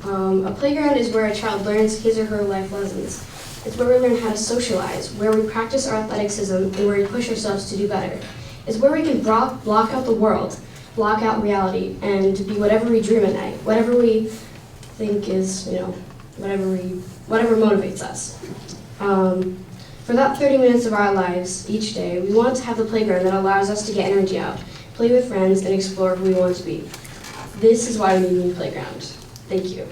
A playground is where a child learns his or her life lessons. It's where we learn how to socialize, where we practice our athleticism, and where we push ourselves to do better. It's where we can block out the world, block out reality, and be whatever we dream at night, whatever we think is, whatever motivates us. For that 30 minutes of our lives each day, we want to have the playground that allows us to get energy out, play with friends, and explore who we want to be. This is why we need a new playground. Thank you.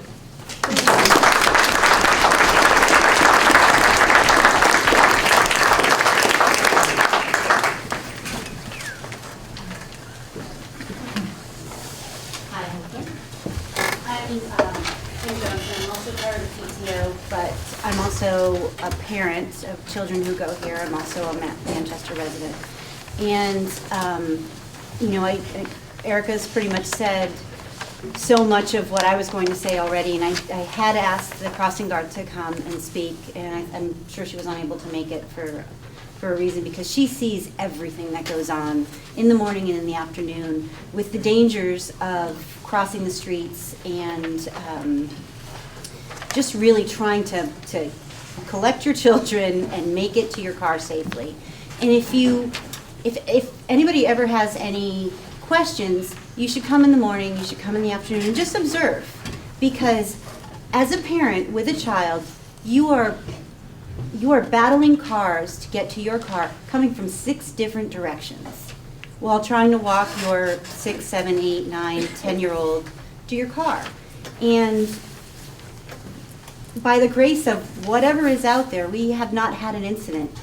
Hi, I'm Johnson. I'm also part of the PTO, but I'm also a parent of children who go here. I'm also a Manchester resident. And, Erica's pretty much said so much of what I was going to say already, and I had asked the crossing guard to come and speak, and I'm sure she was unable to make it for a reason, because she sees everything that goes on in the morning and in the afternoon with the dangers of crossing the streets and just really trying to collect your children and make it to your car safely. And if anybody ever has any questions, you should come in the morning, you should come in the afternoon, and just observe. Because as a parent with a child, you are battling cars to get to your car coming from 6 different directions while trying to walk your 6, 7, 8, 9, 10-year-old to your car. And by the grace of whatever is out there, we have not had an incident.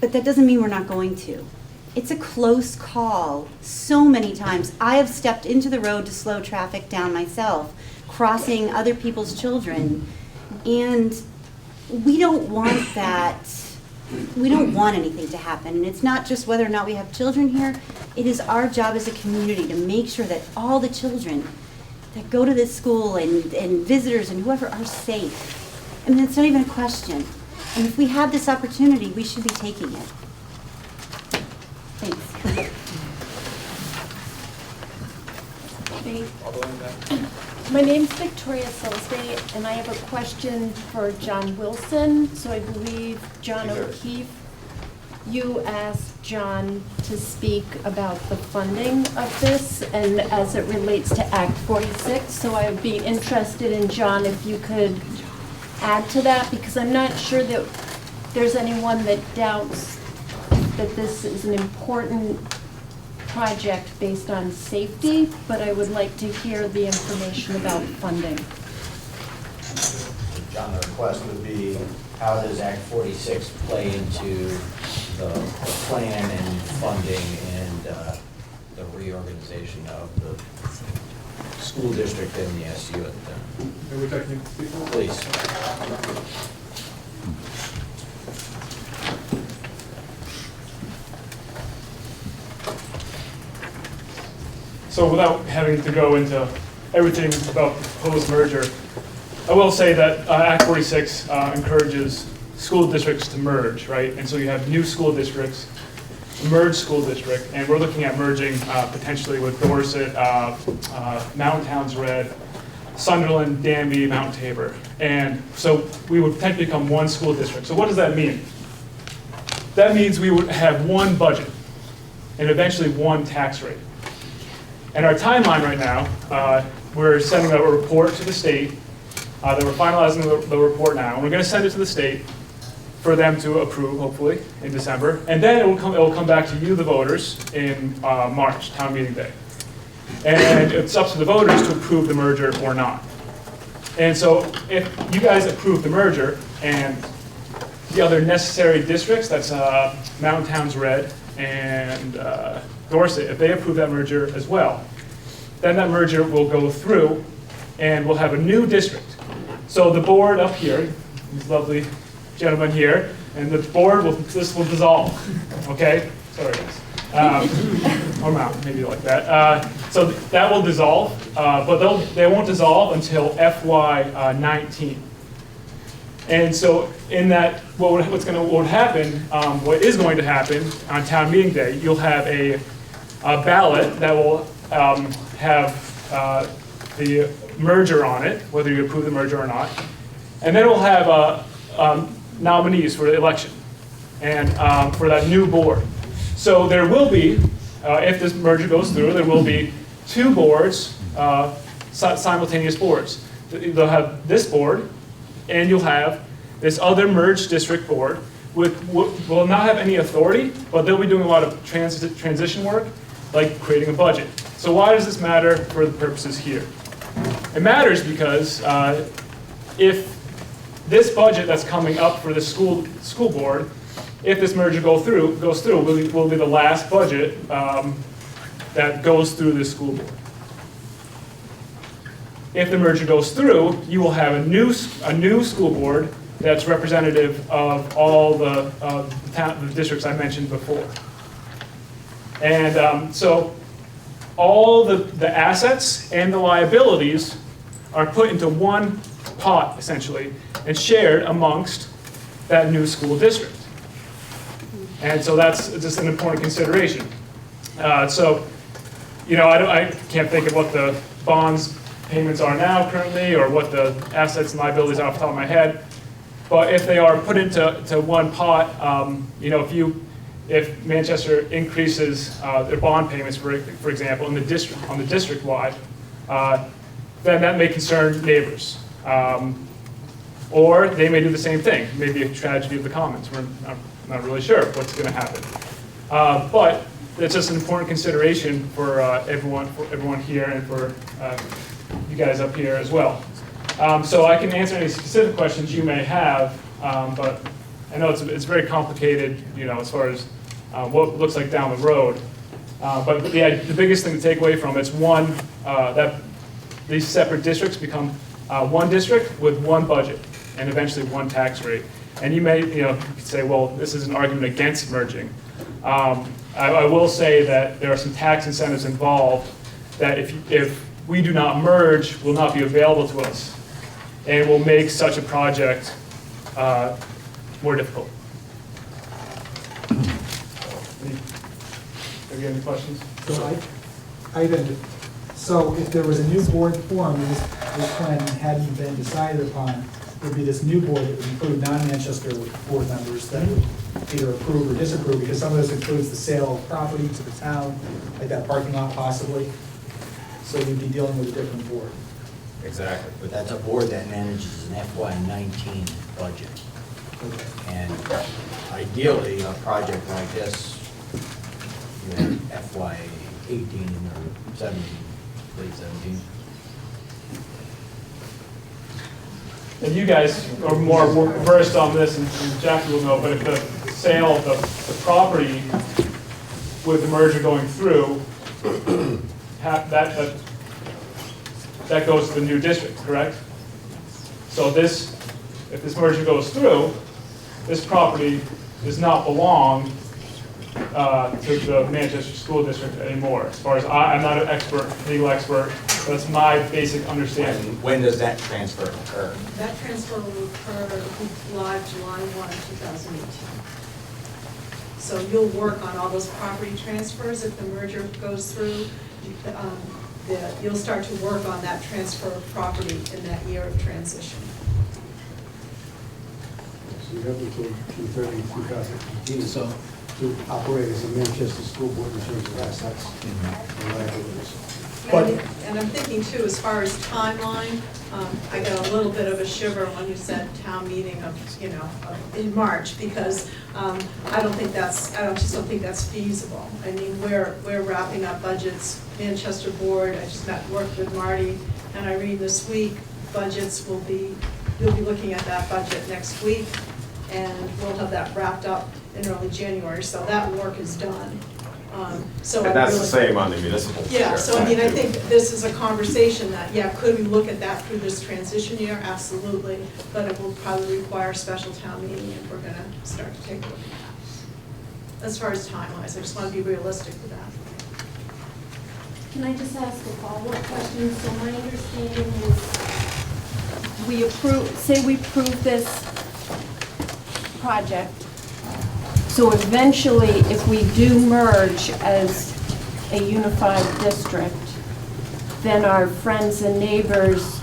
But that doesn't mean we're not going to. It's a close call so many times. I have stepped into the road to slow traffic down myself, crossing other people's children. And we don't want that. We don't want anything to happen. And it's not just whether or not we have children here. It is our job as a community to make sure that all the children that go to this school and visitors and whoever are safe. I mean, it's not even a question. And if we have this opportunity, we should be taking it. Thanks. My name's Victoria Silsby, and I have a question for John Wilson. So I believe John O'Keefe, you asked John to speak about the funding of this and as it relates to Act 46. So I would be interested in, John, if you could add to that, because I'm not sure that there's anyone that doubts that this is an important project based on safety, but I would like to hear the information about funding. on the request would be, how does Act 46 play into the plan and funding and the reorganization of the school district and the SU at the time? Maybe we can speak to that? Please. So without having to go into everything about the proposed merger, I will say that Act 46 encourages school districts to merge, right? And so you have new school districts, merged school district, and we're looking at merging potentially with Dorset, Mountain Towns Red, Sunderland, Danby, Mount Tabor. And so we would potentially become one school district. So what does that mean? That means we would have one budget and eventually one tax rate. And our timeline right now, we're sending a report to the state, that we're finalizing the report now. And we're going to send it to the state for them to approve, hopefully, in December. And then it will come back to you, the voters, in March, town meeting day. And it's up to the voters to approve the merger or not. And so if you guys approve the merger and the other necessary districts, that's Mountain Towns Red and Dorset, if they approve that merger as well, then that merger will go through and we'll have a new district. So the board up here, these lovely gentlemen here, and the board this will dissolve, okay? Sorry guys. Or Mount, maybe like that. So that will dissolve, but they won't dissolve until FY19. And so in that, what is going to happen on town meeting day, you'll have a ballot that will have the merger on it, whether you approve the merger or not. And then we'll have nominees for the election and for that new board. So there will be, if this merger goes through, there will be two boards, simultaneous boards. They'll have this board, and you'll have this other merged district board, will not have any authority, but they'll be doing a lot of transition work, like creating a budget. So why does this matter for the purposes here? It matters because if this budget that's coming up for the school board, if this merger goes through, will be the last budget that goes through this school board. If the merger goes through, you will have a new school board that's representative of all the districts I mentioned before. And so all the assets and the liabilities are put into one pot, essentially, and shared amongst that new school district. And so that's just an important consideration. So, I can't think of what the bonds payments are now currently, or what the assets and liabilities are off the top of my head. But if they are put into one pot, if Manchester increases their bond payments, for example, on the district-wide, then that may concern neighbors. Or they may do the same thing. Maybe a tragedy of the commons. We're not really sure what's going to happen. But it's just an important consideration for everyone here and for you guys up here as well. So I can answer any specific questions you may have, but I know it's very complicated, as far as what it looks like down the road. But the biggest thing to take away from it's one, that these separate districts become one district with one budget and eventually one tax rate. And you may, you could say, well, this is an argument against merging. I will say that there are some tax incentives involved that if we do not merge, will not be available to us, and will make such a project more difficult. Have you any questions? So if there was a new board formed, and this plan hadn't been decided upon, it would be this new board that would include non-Manchester board members that would either approve or disapprove, because some of this includes the sale of property to the town, like that parking lot possibly. So you'd be dealing with a different board. Exactly. But that's a board that manages an FY19 budget. And ideally, a project like this, FY18 or 17, late 17. and you guys are more versed on this, and Jackie will know, but if the sale of the property with the merger going through, that goes to the new district, correct? So this, if this merger goes through, this property does not belong to the Manchester School District anymore. As far as I'm not an expert, legal expert, that's my basic understanding. When does that transfer occur? That transfer will occur live July 1, 2018. So you'll work on all those property transfers if the merger goes through. You'll start to work on that transfer of property in that year of transition. So you have until June 30, 2018 to operate as a Manchester School Board in terms of assets and liabilities. And I'm thinking too, as far as timeline, I got a little bit of a shiver when you said town meeting in March, because I just don't think that's feasible. I mean, we're wrapping up budgets. Manchester Board, I just worked with Marty and Irene this week. You'll be looking at that budget next week, and we'll have that wrapped up in early January. So that work is done. And that's the same on the municipal. Yeah, so I mean, I think this is a conversation that, yeah, could we look at that through this transition year? Absolutely, but it will probably require a special town meeting if we're gonna start to take a look at that. As far as time-wise, I just wanna be realistic with that. Can I just ask a follow-up question? So my understanding is we approve this project. So eventually, if we do merge as a unified district, then our friends and neighbors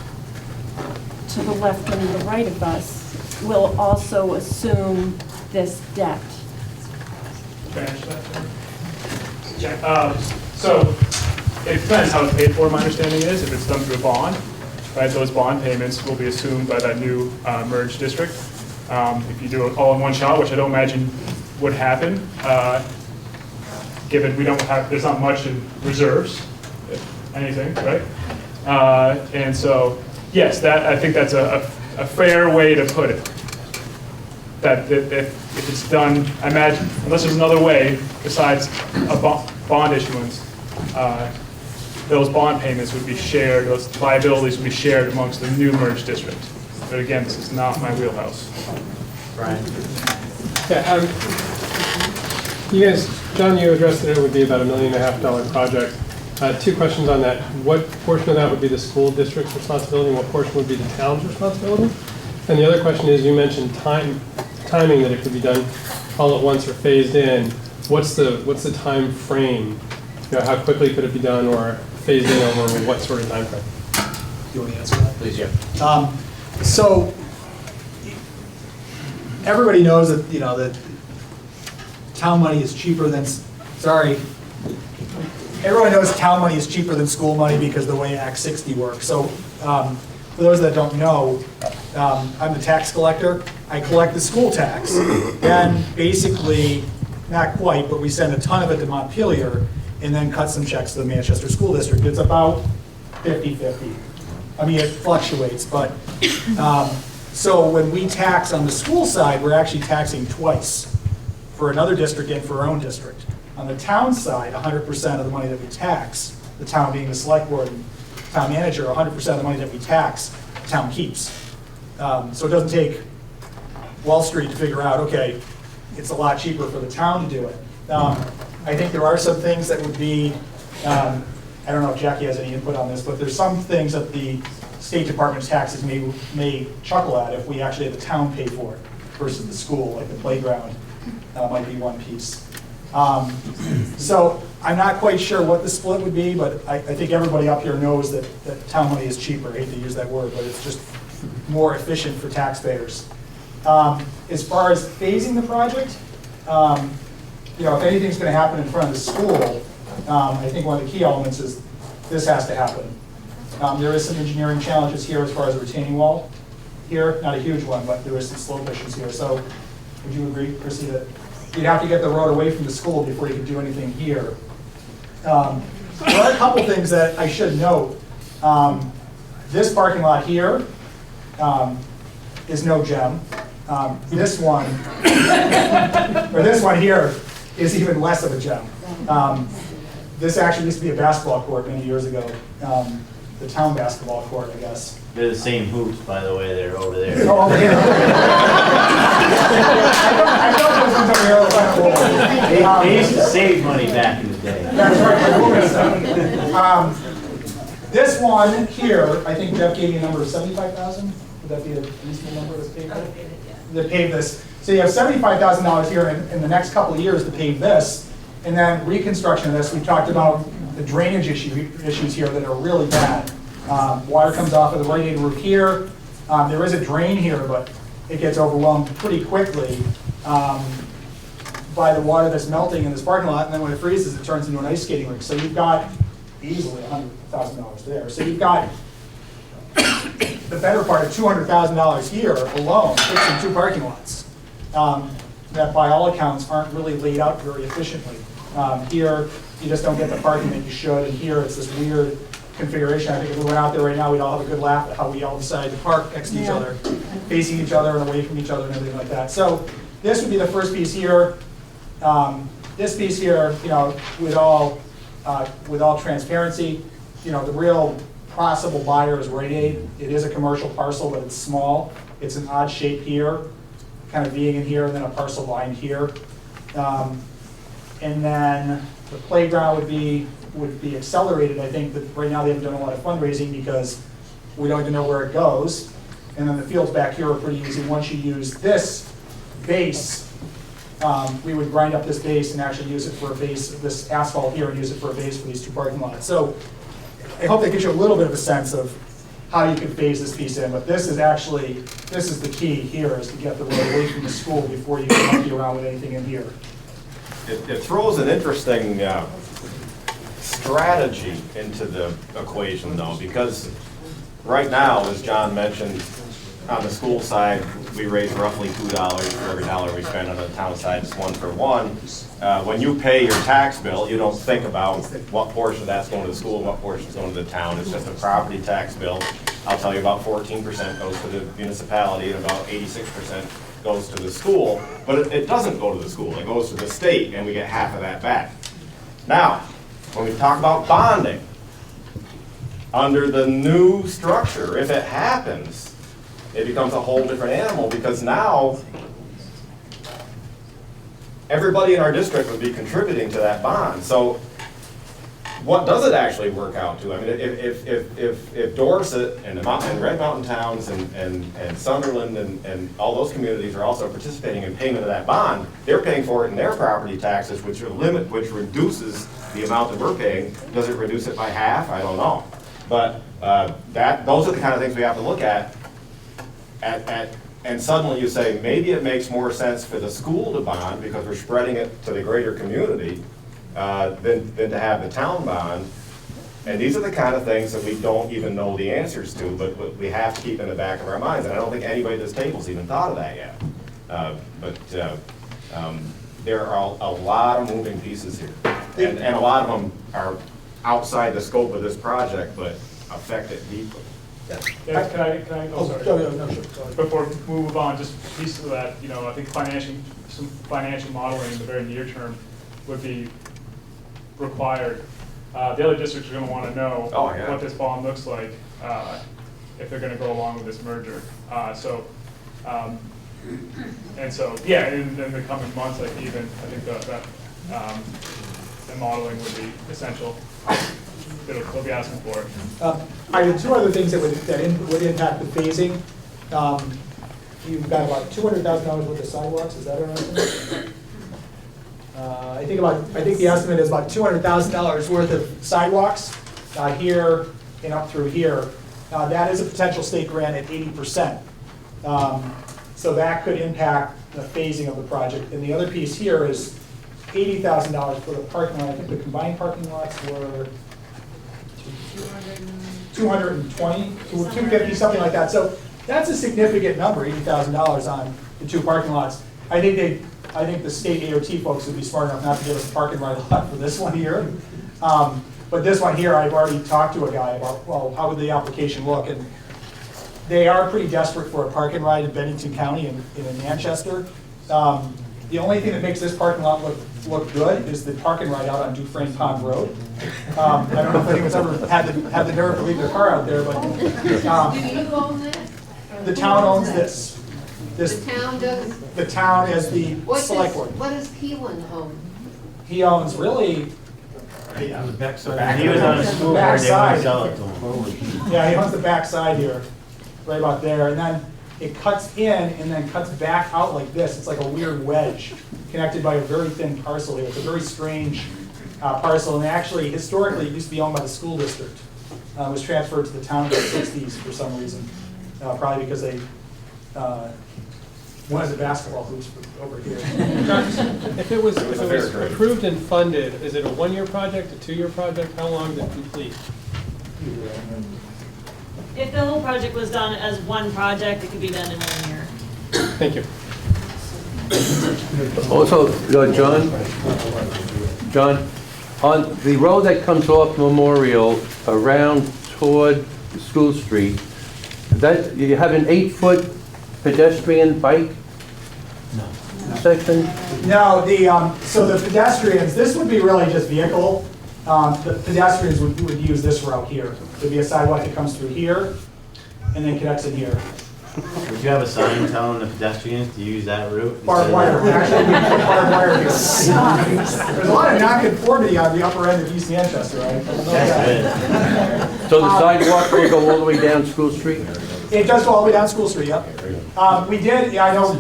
to the left and the right of us will also assume this debt. So it depends how it's paid for, my understanding is. If it's done through a bond, right, those bond payments will be assumed by that new merged district. If you do it all in one shot, which I don't imagine would happen, given there's not much in reserves, if anything, right? And so, yes, I think that's a fair way to put it. That if it's done, I imagine, unless there's another way besides a bond issuance, those bond payments would be shared, those liabilities would be shared amongst the new merged district. But again, this is not my wheelhouse. Brian? Yeah, you guys, John, you addressed that it would be about $1.5 million project. Two questions on that. What portion of that would be the school district's responsibility, and what portion would be the town's responsibility? And the other question is, you mentioned timing, that it could be done all at once or phased in. What's the time frame? How quickly could it be done, or phased in over what sort of time frame? You want to answer that? Please, yeah. So everybody knows that, that town money is cheaper than, everyone knows town money is cheaper than school money because of the way Act 60 works. So for those that don't know, I'm the tax collector. I collect the school tax. Then basically, not quite, but we send a ton of it to Montpelier and then cut some checks to the Manchester School District. It's about 50-50. I mean, it fluctuates, but so when we tax on the school side, we're actually taxing twice, for another district and for our own district. On the town side, 100% of the money that we tax, the town being the select board and town manager, 100% of the money that we tax, the town keeps. So it doesn't take Wall Street to figure out, okay, it's a lot cheaper for the town to do it. I think there are some things that would be, I don't know if Jackie has any input on this, but there's some things that the State Department's taxes may chuckle at if we actually have the town pay for it versus the school, like the playground might be one piece. So I'm not quite sure what the split would be, but I think everybody up here knows that town money is cheaper. I hate to use that word, but it's just more efficient for taxpayers. As far as phasing the project, if anything's going to happen in front of the school, I think one of the key elements is this has to happen. There is some engineering challenges here as far as a retaining wall here, not a huge one, but there is some slope issues here. So would you agree, Chrissy, that you'd have to get the road away from the school before you could do anything here? There are a couple things that I should note. This parking lot here is no gem. This one, or this one here, is even less of a gem. This actually used to be a basketball court many years ago. The town basketball court, I guess. They're the same hoops, by the way, they're over there. Oh, over here. I know those ones over here are kind of old. They used to save money back in the day. That's right. This one here, I think Jeff gave me a number of 75,000. Would that be a reasonable number to pay? To pave this. So you have $75,000 here in the next couple of years to pave this, and then reconstruction of this. We talked about the drainage issues here that are really bad. Water comes off of the radiator roof here. There is a drain here, but it gets overwhelmed pretty quickly by the water that's melting in this parking lot, and then when it freezes, it turns into an ice skating rink. So you've got easily $100,000 there. So you've got the better part of $200,000 here alone, fixing 2 parking lots that by all accounts aren't really laid out very efficiently. Here, you just don't get the parking that you should, and here it's this weird configuration. I think if we went out there right now, we'd all have a good laugh at how we all decided to park next to each other, facing each other and away from each other and everything like that. So this would be the first piece here. This piece here, with all transparency, the real possible buyer is Rite Aid. It is a commercial parcel, but it's small. It's an odd shape here, kind of being in here, and then a parcel line here. And then the playground would be accelerated. I think that right now they haven't done a lot of fundraising because we don't even know where it goes. And then the fields back here are pretty easy. Once you use this base, we would grind up this base and actually use it for a base, this asphalt here, and use it for a base for these 2 parking lots. So I hope that gives you a little bit of a sense of how you can phase this piece in. But this is the key here, is to get the road away from the school before you can monkey around with anything in here. It throws an interesting strategy into the equation, though, because right now, as John mentioned, on the school side, we raise roughly $2 for every dollar we spend. On the town side, it's 1 for 1. When you pay your tax bill, you don't think about what portion of that's going to the school, what portion is going to the town. It's just a property tax bill. I'll tell you about 14% goes to the municipality and about 86% goes to the school, but it doesn't go to the school. It goes to the state, and we get half of that back. Now, when we talk about bonding, under the new structure, if it happens, it becomes a whole different animal, because now everybody in our district would be contributing to that bond. So what does it actually work out to? I mean, if Dorset and Red Mountain Towns and Sunderland and all those communities are also participating in payment of that bond, they're paying for it in their property taxes, which reduces the amount that we're paying. Does it reduce it by half? I don't know. But those are the kind of things we have to look at. And suddenly you say, maybe it makes more sense for the school to bond because we're spreading it to the greater community than to have the town bond. And these are the kind of things that we don't even know the answers to, but we have to keep in the back of our minds. And I don't think anybody at this table's even thought of that yet. There are a lot of moving pieces here. And a lot of them are outside the scope of this project, but affect it deeply. Yeah, can I, oh, sorry. No, sure. Before we move on, just a piece of that, I think some financial modeling in the very near term would be required. The other districts are going to want to know what this bond looks like if they're going to go along with this merger. In the coming months, I think that the modeling would be essential. They'll be asking for it. I have 2 other things that would impact the phasing. You've got about $200,000 worth of sidewalks. Is that an estimate? I think the estimate is about $200,000 worth of sidewalks here and up through here. That is a potential state grant at 80%. So that could impact the phasing of the project. And the other piece here is $80,000 for the parking lot. I think the combined parking lots were 220, 250, something like that. So that's a significant number, $80,000 on the 2 parking lots. I think the state AOT folks would be smart enough not to give us a parking lot for this one here. But this one here, I've already talked to a guy about, well, how would the application look? And They are pretty desperate for a park and ride in Bennington County and in Manchester. The only thing that makes this parking lot look good is the park and ride out on Dufresne Pond Road. I don't know if anyone's ever had the nerve to leave their car out there, but Do you own that? the town owns this. The town does? The town as the select board. What does Keelan own? He owns really. He was on the school board, they wouldn't Backside. sell it to him. Yeah, he owns the back side here, right about there, and then it cuts in and then cuts back out like this. It's like a weird wedge connected by a very thin parcel here. It's a very strange parcel, and actually, historically, it used to be owned by the school district. It was transferred to the town in the 60s for some reason, probably because they wanted the basketball hoops over here. If it was approved and funded, is it a 1-year project, a 2-year project? How long to complete? If the whole project was done as one project, it could be done in 1 year. Thank you. Also, John, on the road that comes off Memorial around toward School Street, that, you have an 8-foot pedestrian bike section? No, so the pedestrians, this would be really just vehicle. The pedestrians would use this route here. There'd be a sidewalk that comes through here and then connects in here. Would you have a sign telling the pedestrians to use that route? Barbed wire, actually, we put barbed wire here. There's a lot of non-conformity on the upper end of East Manchester, right? So the sidewalk will go all the way down School Street? It does go all the way down School Street, yep. We did, yeah, I know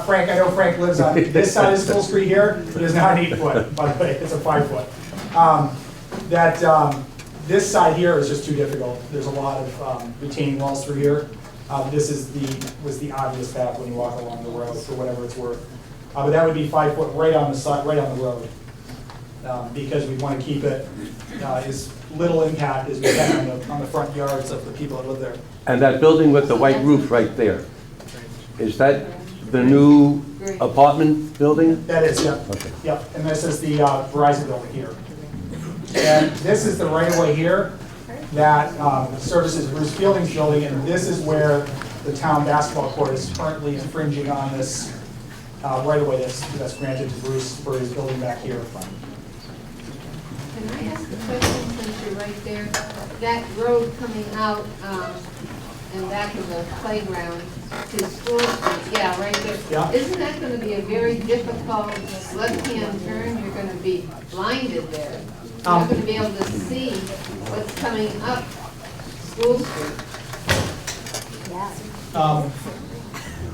Frank lives on this side of School Street here, but it's not an 8-foot, by the way, it's a 5-foot. This side here is just too difficult. There's a lot of retaining walls through here. This was the obvious path when you walk along the road, for whatever it's worth. But that would be 5 foot right on the side, right on the road, because we want to keep it as little impact as we can on the front yards of the people that live there. And that building with the white roof right there, is that the new apartment building? That is, yep. Okay. Yep, and this is the Verizon building here. And this is the right-of-way here that services Bruce Fielding's building, and this is where the town basketball court is currently infringing on this right-of-way that's granted to Bruce for his building back here. Can I ask a question since you're right there? That road coming out and back of the playground to School Street, yeah, right there. Yeah. Isn't that going to be a very difficult left-hand turn? You're going to be blinded there. You're not going to be able to see what's coming up School Street.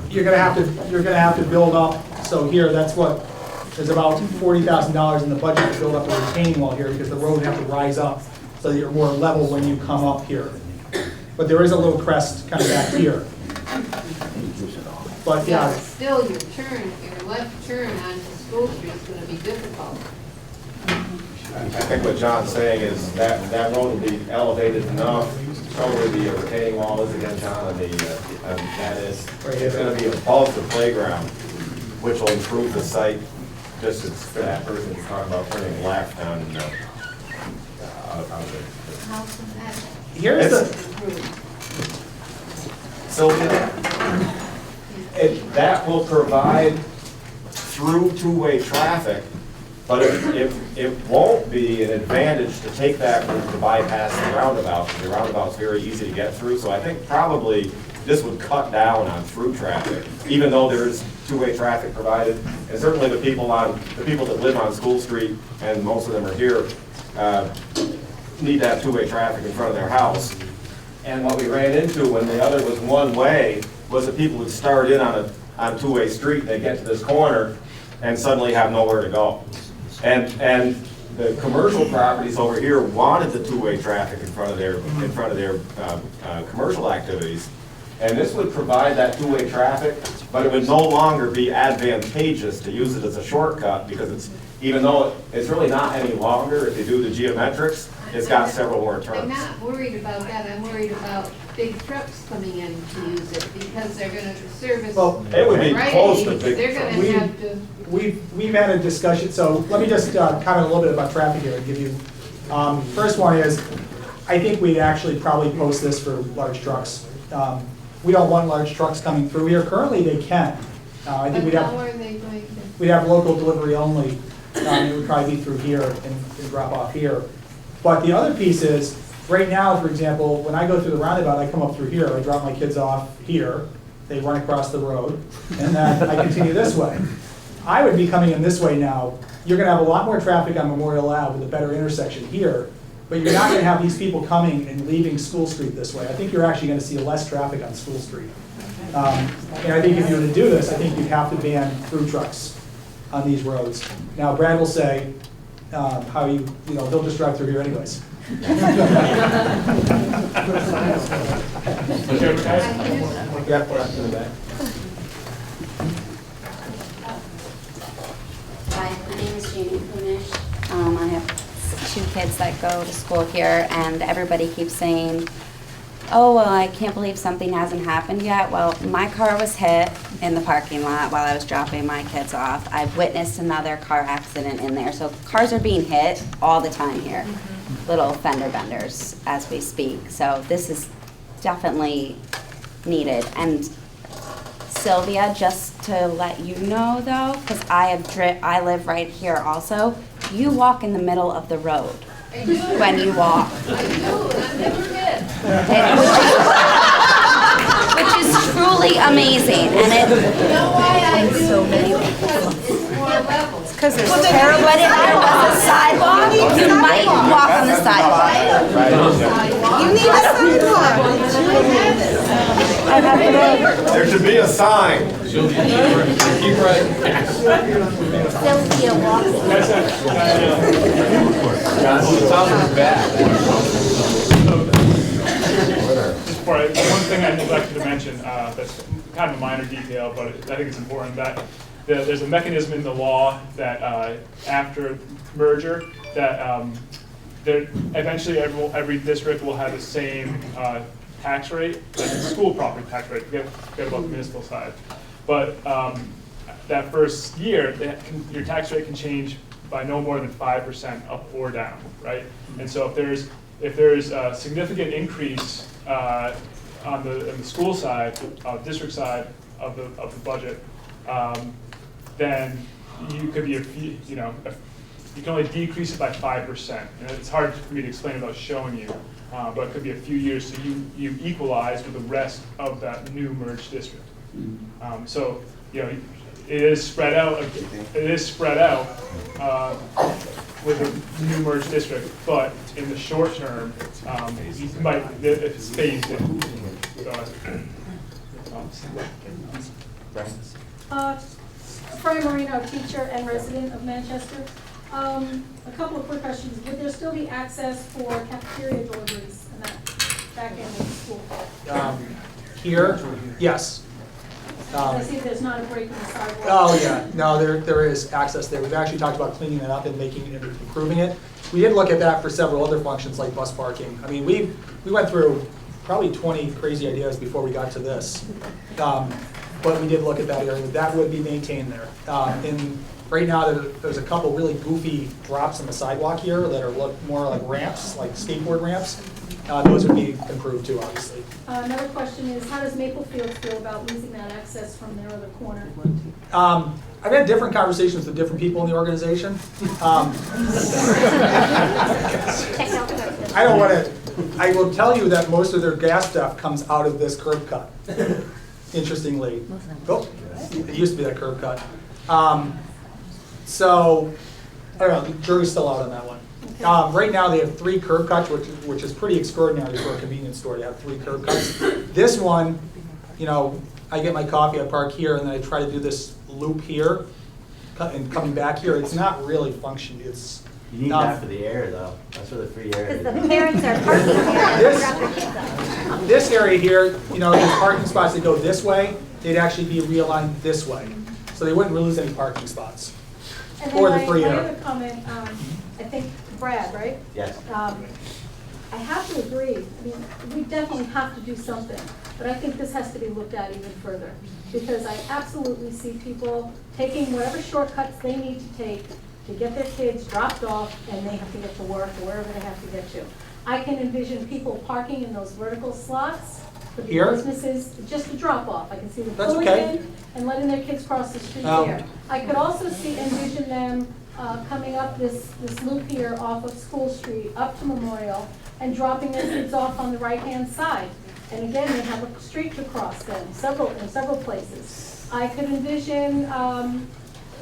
You're gonna have to build up. So here, that's what, there's about $40,000 in the budget to build up a retaining wall here because the road would have to rise up so that you're more level when you come up here. But there is a little crest kind of back here. But Yeah, yeah, but still your left turn onto School Street is going to be difficult. I think what John's saying is that that road will be elevated enough, so where the retaining wall is again, John, and that is, it's gonna be above the playground, which will improve the site distance for that person who's talking about turning left on, out of How can that? here's the, So that will provide through two-way traffic, but it won't be an advantage to take that route to bypass the roundabout, because the roundabout's very easy to get through. So I think probably this would cut down on through traffic, even though there is two-way traffic provided. And certainly the people that live on School Street, and most of them are here, need to have two-way traffic in front of their house. And what we ran into when the other was one-way was that people would start in on a two-way street, they get to this corner, and suddenly have nowhere to go. And the commercial properties over here wanted the two-way traffic in front of their commercial activities. And this would provide that two-way traffic, but it would no longer be advantageous to use it as a shortcut, because it's, even though it's really not any longer, if you do the geometrics, it's got several more I'm turns. not worried about that. I'm worried about big trucks coming in to use it because they're going to service. Well, it would be close to big They're going to have to. we've had a discussion, so let me just comment a little bit about traffic here and give you, first one is, I think we'd actually probably post this for large trucks. We don't want large trucks coming through here. Currently, they can. I think But how are they going to? we'd have local delivery only. It would probably be through here and drop off here. But the other piece is, right now, for example, when I go through the roundabout, I come up through here, I drop my kids off here, they run across the road, and then I continue this way. I would be coming in this way now. You're gonna have a lot more traffic on Memorial Ave with a better intersection here, but you're not gonna have these people coming and leaving School Street this way. I think you're actually gonna see less traffic on School Street. And I think if you were to do this, I think you'd have to ban through trucks on these roads. Now, Brad will say, how you know, they'll just drive through here anyways. Yeah, Yep, in the back. Hi, my name is Jamie Kunish. I have 2 kids that go to school here, and everybody keeps saying, oh, well, I can't believe something hasn't happened yet. Well, my car was hit in the parking lot while I was dropping my kids off. I've witnessed another car accident in there. So cars are being hit all the time here. Little fender benders as we speak. So this is definitely needed. And Sylvia, just to let you know though, because I live right here also, you walk in the middle of the road when you walk. Which is truly amazing, and it so many it's because there's terrible. But if there was a sidewalk, you might walk on the sidewalk. You need a sidewalk. There should be a sign. Keep right. Sylvia walking. One thing I neglected to mention, that's kind of a minor detail, but I think it's important, that there's a mechanism in the law that after merger, that eventually every district will have the same tax rate, like the school property tax rate, forget about the municipal side. But that first year, your tax rate can change by no more than 5% up or down, right? And so if there's a significant increase on the school side, district side of the budget, then you could be you can only decrease it by 5%. And it's hard for me to explain without showing you, but it could be a few years, so you equalize with the rest of that new merged district. So it is spread out. It is spread out with a new merged district, but in the short term, you might it's phased in. Fran Marino, teacher and resident of Manchester. A couple of quick questions. Would there still be access for cafeteria deliveries in that back end of the school? Here, yes. I see there's not a break in the sidewalk. Oh, yeah, no, there is access there. We've actually talked about cleaning it up and making it, improving it. We did look at that for several other functions like bus parking. I mean, we went through probably 20 crazy ideas before we got to this. But we did look at that area. That would be maintained there. And right now, there's a couple really goofy drops in the sidewalk here that look more like ramps, like skateboard ramps. Those would be improved too, obviously. Another question is, how does Maple Fields feel about losing that access from their other corner? I've had different conversations with different people in the organization. I will tell you that most of their gas stuff comes out of this curb cut, interestingly. Oh, it used to be that curb cut. So, I don't know, the jury's still out on that one. Right now, they have 3 curb cuts, which is pretty extraordinary for a convenience store to have 3 curb cuts. This one, I get my coffee, I park here, and then I try to do this loop here, and coming back here. It's not really functioning. You need that for the air, though. That's for the free air. Because the parents are parking here. This area here, there's parking spots that go this way. They'd actually be realigned this way, so they wouldn't lose any parking spots. And Or then the free my air. other comment, I think Brad, right? Yes. I have to agree. I mean, we definitely have to do something, but I think this has to be looked at even further, because I absolutely see people taking whatever shortcuts they need to take to get their kids dropped off, and they have to get to work or wherever they have to get to. I can envision people parking in those vertical slots for the Here? businesses, just a drop off. I can see them That's pulling okay. in and letting their kids cross the street Um, there. I could also envision them coming up this loop here off of School Street, up to Memorial, and dropping their kids off on the right-hand side. And again, they have a street to cross then, in several places. I could envision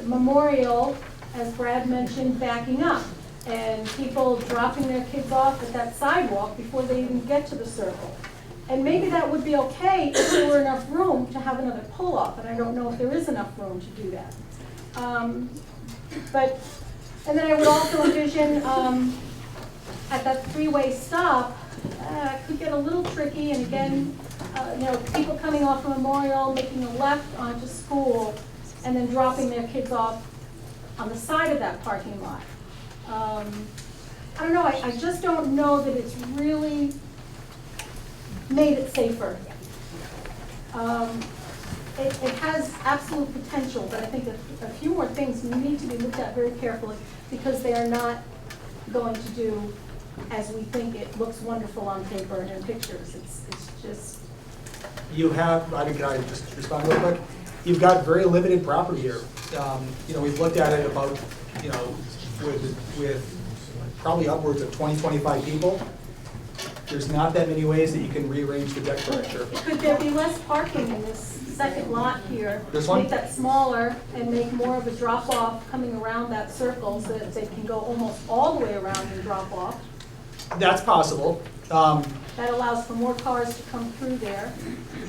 Memorial, as Brad mentioned, backing up, and people dropping their kids off at that sidewalk before they even get to the circle. And maybe that would be okay if there were enough room to have another pull-off, and I don't know if there is enough room to do that. And then I would also envision at that three-way stop, it could get a little tricky, and again, people coming off of Memorial, making a left onto School, and then dropping their kids off on the side of that parking lot. I don't know, I just don't know that it's really made it safer. It has absolute potential, but I think a few more things need to be looked at very carefully, because they are not going to do as we think it looks wonderful on paper and in pictures. It's just... You have, can I just respond real quick? You've got very limited property here. We've looked at it about, with probably upwards of 20, 25 people. There's not that many ways that you can rearrange the deck furniture. Could there be less parking in this second lot here? This one? Make that smaller and make more of a drop-off coming around that circle so that they can go almost all the way around and drop off. That's possible. That allows for more cars to come through there.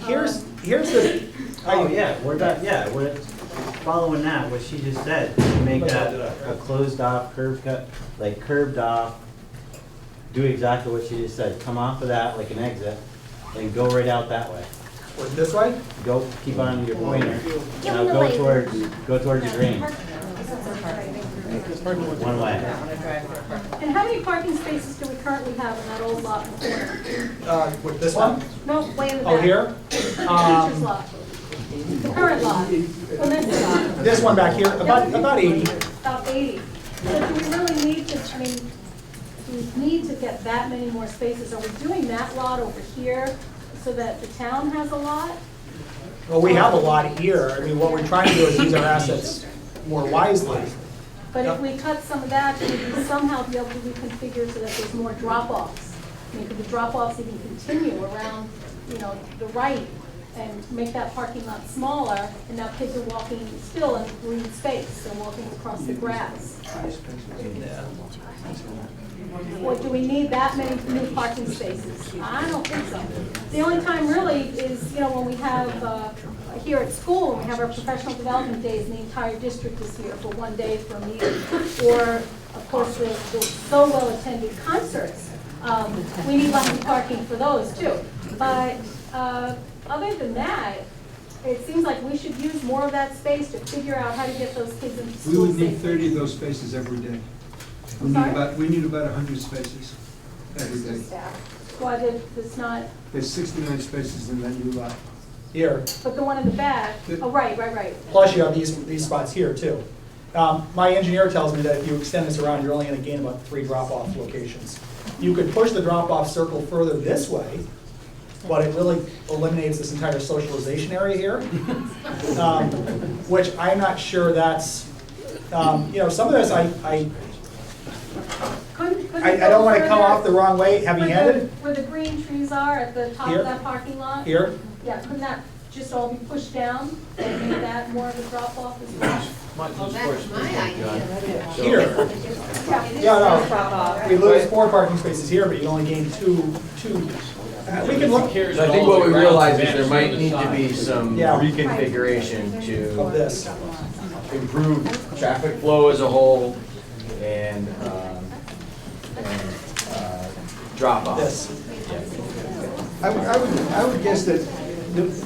Here's the... we're following that, what she just said. Make that a closed off, curved off. Do exactly what she just said. Come off of that like an exit, and go right out that way. This way? Go, keep on your pointer. Now go towards the green. One way. And how many parking spaces do we currently have in that old lot in the corner? With this one? No, way in the back. Oh, here? Teacher's lot. The current lot. Well, this lot. This one back here, about 80. About 80. So do we really need to, do we need to get that many more spaces? Are we doing that lot over here so that the town has a lot? Well, we have a lot here. What we're trying to do is use our assets more wisely. But if we cut some of that, we can somehow be able to reconfigure so that there's more drop-offs. Could the drop-offs even continue around, the right and make that parking lot smaller, and now kids are walking still in green space, they're walking across the grass. Or do we need that many new parking spaces? I don't think so. The only time really is, when we have, here at school, when we have our professional development days, and the entire district is here for one day for a meeting. Or, of course, the so well-attended concerts. We need lots of parking for those, too. But other than that, it seems like we should use more of that space to figure out how to get those kids into school We would need safely. 30 of those spaces every day. We need about 100 spaces every day. Why it's not, There's 69 spaces in that new lot. Here. but the one in the back, oh, right. Plus you have these spots here too. My engineer tells me that if you extend this around, you're only going to gain about 3 drop-off locations. You could push the drop-off circle further this way, but it really eliminates this entire socialization area here, which I'm not sure that's, some of this I don't want to come off the wrong way heavy-handed. Where the green trees are at the top Here? of that parking lot? Here? Yeah, couldn't that just all be pushed down and make that more of a drop-off as well? That's my idea. Here. Yeah, no, we lose 4 parking spaces here, but you only gain 2. We can look. I think what we realize is there might need to be some reconfiguration Of this. to improve traffic flow as a whole and drop off. This. I would guess that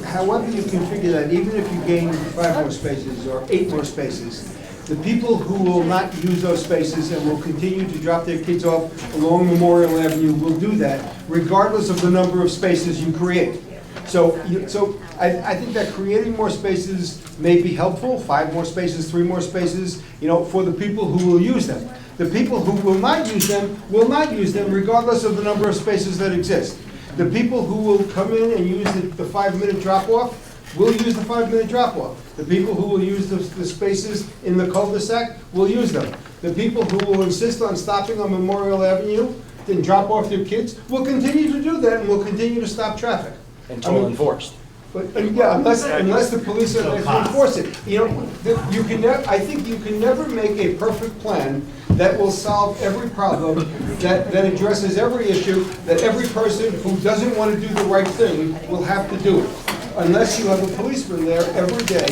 however you configure that, even if you gain 5 more spaces or 8 more spaces, the people who will not use those spaces and will continue to drop their kids off along Memorial Avenue will do that, regardless of the number of spaces you create. So I think that creating more spaces may be helpful, 5 more spaces, 3 more spaces, for the people who will use them. The people who will not use them regardless of the number of spaces that exist. The people who will come in and use the 5-minute drop-off will use the 5-minute drop-off. The people who will use the spaces in the cul-de-sac will use them. The people who will insist on stopping on Memorial Avenue and drop off their kids will continue to do that and will continue to stop traffic. Until enforced. But, yeah, unless the police are there to enforce it. You know, you can I think you can never make a perfect plan that will solve every problem, that addresses every issue, that every person who doesn't want to do the right thing will have to do it. Unless you have a policeman there every day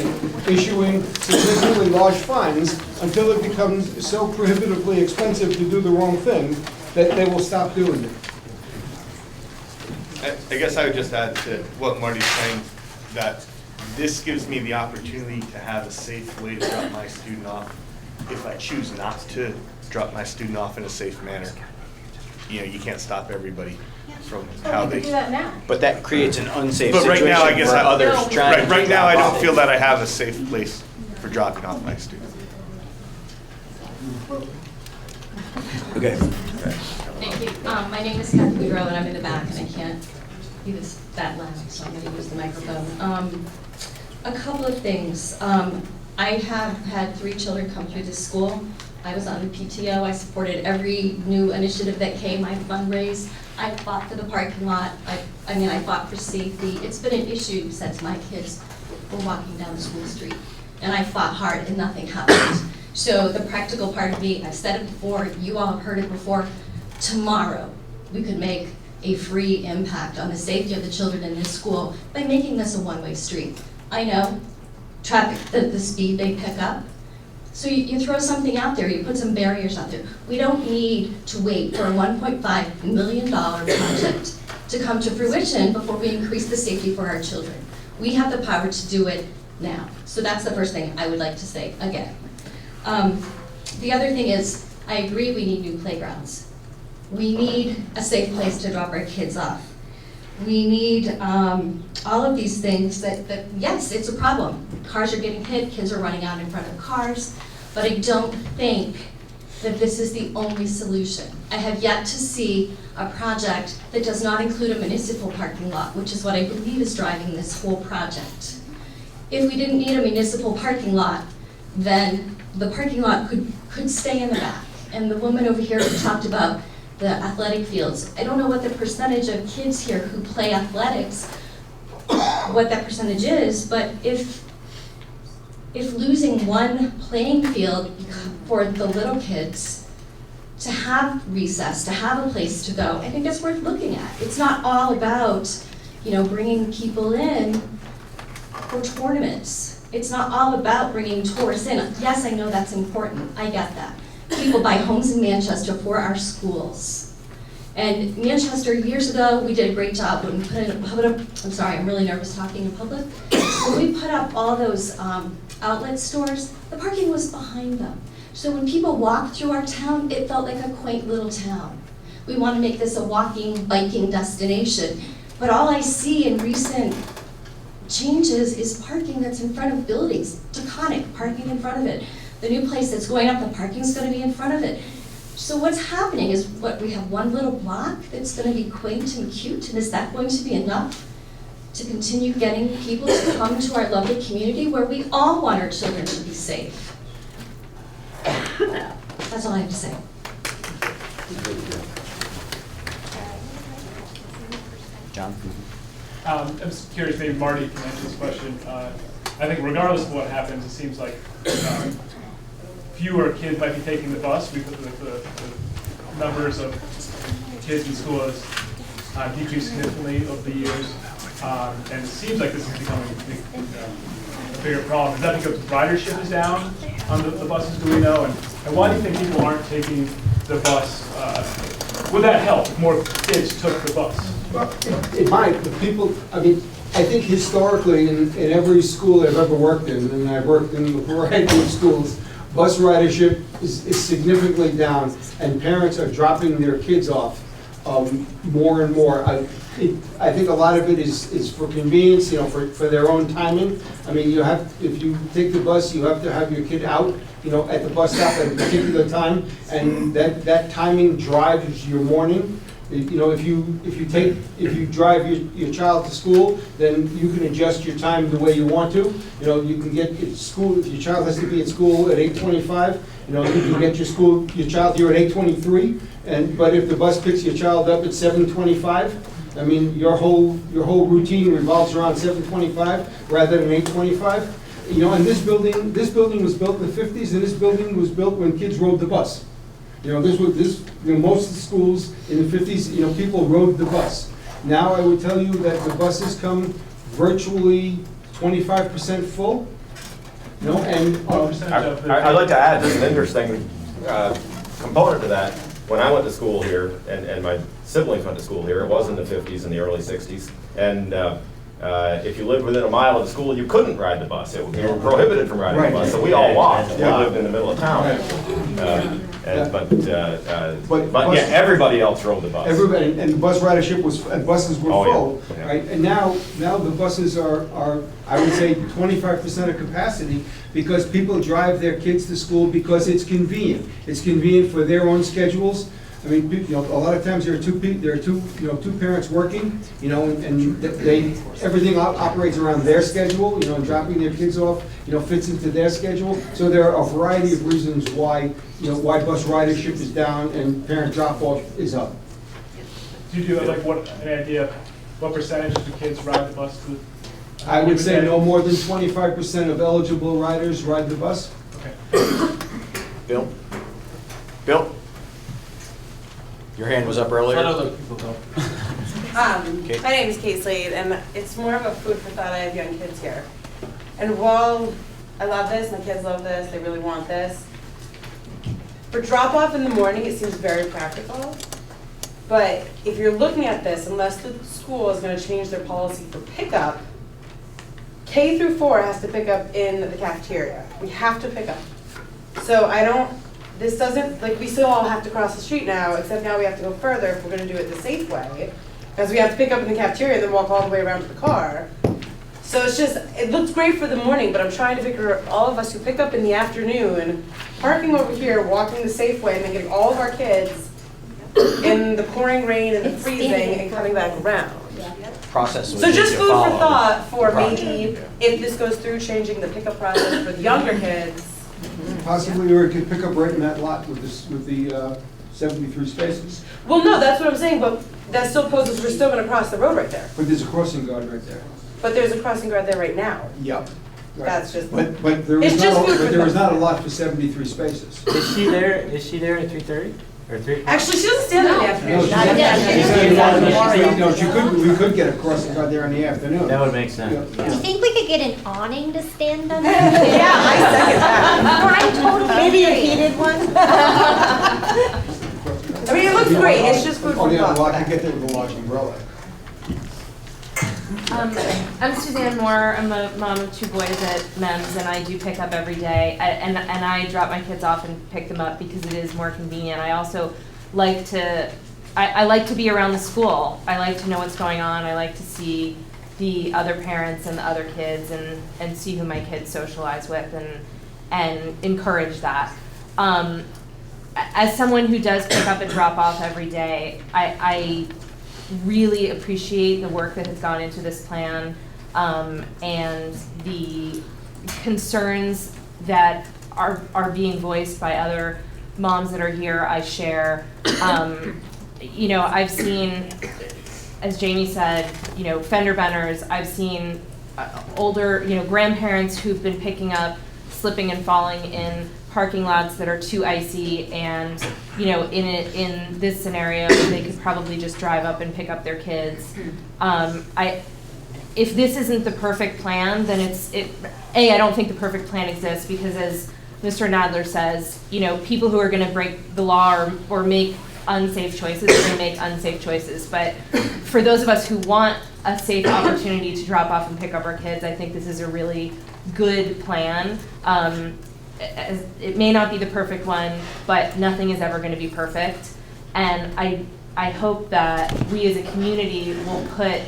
issuing significantly large fines until it becomes so prohibitively expensive to do the wrong thing that they will stop doing it. I guess I would just add to what Marty's saying, that this gives me the opportunity to have a safe way to drop my student off. If I choose not to drop my student off in a safe manner, you know, you can't stop everybody from how We they. can do that now. But that creates an unsafe But right situation now, I guess for I, others trying to right take now, that I don't body. feel that I have a safe place for dropping off my student. Okay. Thank you. My name is Kathy Boudreau, and I'm in the back, and I can't be that loud, so I'm going to use the microphone. A couple of things. I have had 3 children come through this school. I was on the PTO. I supported every new initiative that came. I fundraised. I fought for the parking lot. I fought for safety. It's been an issue since my kids were walking down School Street. And I fought hard, and nothing happened. So the practical part of me, I've said it before, you all have heard it before, tomorrow we could make a free impact on the safety of the children in this school by making this a one-way street. I know traffic, the speed they pick up. So you throw something out there, you put some barriers out there. We don't need to wait for a $1.5 million project to come to fruition before we increase the safety for our children. We have the power to do it now. So that's the first thing I would like to say again. The other thing is, I agree we need new playgrounds. We need a safe place to drop our kids off. We need all of these things that, yes, it's a problem. Cars are getting hit, kids are running out in front of cars, but I don't think that this is the only solution. I have yet to see a project that does not include a municipal parking lot, which is what I believe is driving this whole project. If we didn't need a municipal parking lot, then the parking lot could stay in the back. And the woman over here who talked about the athletic fields, I don't know what the percentage of kids here who play athletics, what that percentage is, but if losing one playing field for the little kids to have recess, to have a place to go, I think that's worth looking at. It's not all about, bringing people in for tournaments. It's not all about bringing tourists in. Yes, I know that's important. I get that. People buy homes in Manchester for our schools. And Manchester, years ago, we did a great job when we put up, I'm sorry, I'm really nervous talking in public. When we put up all those outlet stores, the parking was behind them. So when people walked through our town, it felt like a quaint little town. We want to make this a walking, biking destination. But all I see in recent changes is parking that's in front of buildings. Taconic, parking in front of it. The new place that's going up, the parking's going to be in front of it. So what's happening is we have one little block that's going to be quaint and cute, and is that going to be enough to continue getting people to come to our lovely community where we all want our children to be safe? That's all I have to say. John? I'm just curious, maybe Marty can answer this question. I think regardless of what happens, it seems like fewer kids might be taking the bus because the numbers of kids in school has decreased significantly over the years. And it seems like this is becoming a bigger problem. Is that because ridership is down on the buses, do we know? And why do you think people aren't taking the bus? Would that help if more kids took the bus? Well, it might. The people, I think historically in every school I've ever worked in, and I've worked in a variety of schools, bus ridership is significantly down, and parents are dropping their kids off more and more. I think a lot of it is for convenience, for their own timing. If you take the bus, you have to have your kid out, at the bus stop at a particular time, and that timing drives your morning. You know, if you drive your child to school, then you can adjust your time the way you want to. You know, you can get school, if your child has to be at school at 8:25, you know, you can get your child here at 8:23, but if the bus picks your child up at 7:25, I mean, your whole routine revolves around 7:25 rather than 8:25. You know, and this building was built in the 50s, and this building was built when kids rode the bus. You know, most of the schools in the 50s, you know, people rode the bus. Now I would tell you that the buses come virtually 25% full. You know, and I'd like to add just an interesting component to that. When I went to school here, and my siblings went to school here, it was in the 50s and the early 60s, and if you lived within a mile of the school, you couldn't ride the bus. You were prohibited from riding the bus, so we all walked. We lived in the middle of town. But yeah, everybody else rode the bus. Everybody, and the bus ridership buses were full, yeah. right? And now the buses are, I would say, 25% of capacity, because people drive their kids to school because it's convenient. It's convenient for their own schedules. I mean, you know, a lot of times there are two parents working, you know, and everything operates around their schedule. You know, dropping their kids off, you know, fits into their schedule. So there are a variety of reasons why bus ridership is down and parent drop-off is up. Do you have an idea what percentage of the kids ride the bus to? I would say no more than 25% of eligible riders ride the bus. Okay. Bill? Your hand was up earlier. Let other people go. Okay. My name is Kate Slade, and it's more of a food for thought. I have young kids here. And while I love this, my kids love this, they really want this, for drop-off in the morning, it seems very practical. But if you're looking at this, unless the school is going to change their policy for pickup, K through 4 has to pick up in the cafeteria. We have to pick up. So this doesn't, like, we still all have to cross the street now, except now we have to go further if we're going to do it the safe way, because we have to pick up in the cafeteria and then walk all the way around to the car. So it looks great for the morning, but I'm trying to figure all of us who pick up in the afternoon, parking over here, walking the safe way, and then getting all of our kids in the pouring rain and the freezing and coming back around. Process. So just food for thought for maybe if this goes through, changing the pickup process for the younger kids. Possibly, or it could pick up right in that lot with the 73 spaces. Well, no, that's what I'm saying, but that still poses, we're still gonna cross the road right there. But there's a crossing guard right there. But there's a crossing guard there right now. Yep. Right. That's just. But there It's is just food for thought. not a lot for 73 spaces. Is she there at 3:30 or 3? Actually, she doesn't stand there in the afternoon. We could get a crossing guard there in the afternoon. That would make sense. Do you think we could get an awning to stand under? Yeah, I second that. I totally Maybe a agree. heated one. I mean, it looks great, it's just food for Oh, yeah, well, I thought. could get there with a large umbrella. I'm Suzanne Moore. I'm a mom of 2 boys at MEMS, and I do pick up every day. And I drop my kids off and pick them up because it is more convenient. I also like to, I like to be around the school. I like to know what's going on. I like to see the other parents and the other kids and see who my kids socialize with and encourage that. As someone who does pick up and drop off every day, I really appreciate the work that has gone into this plan and the concerns that are being voiced by other moms that are here. I share. You know, I've seen, as Jamie said, you know, fender benders. I've seen older, you know, grandparents who've been picking up, slipping and falling in parking lots that are too icy, and you know, in this scenario, they could probably just drive up and pick up their kids. If this isn't the perfect plan, then I don't think the perfect plan exists, because as Mr. Nadler says, you know, people who are going to break the law or make unsafe choices are going to make unsafe choices. But for those of us who want a safe opportunity to drop off and pick up our kids, I think this is a really good plan. It may not be the perfect one, but nothing is ever going to be perfect. And I hope that we as a community will put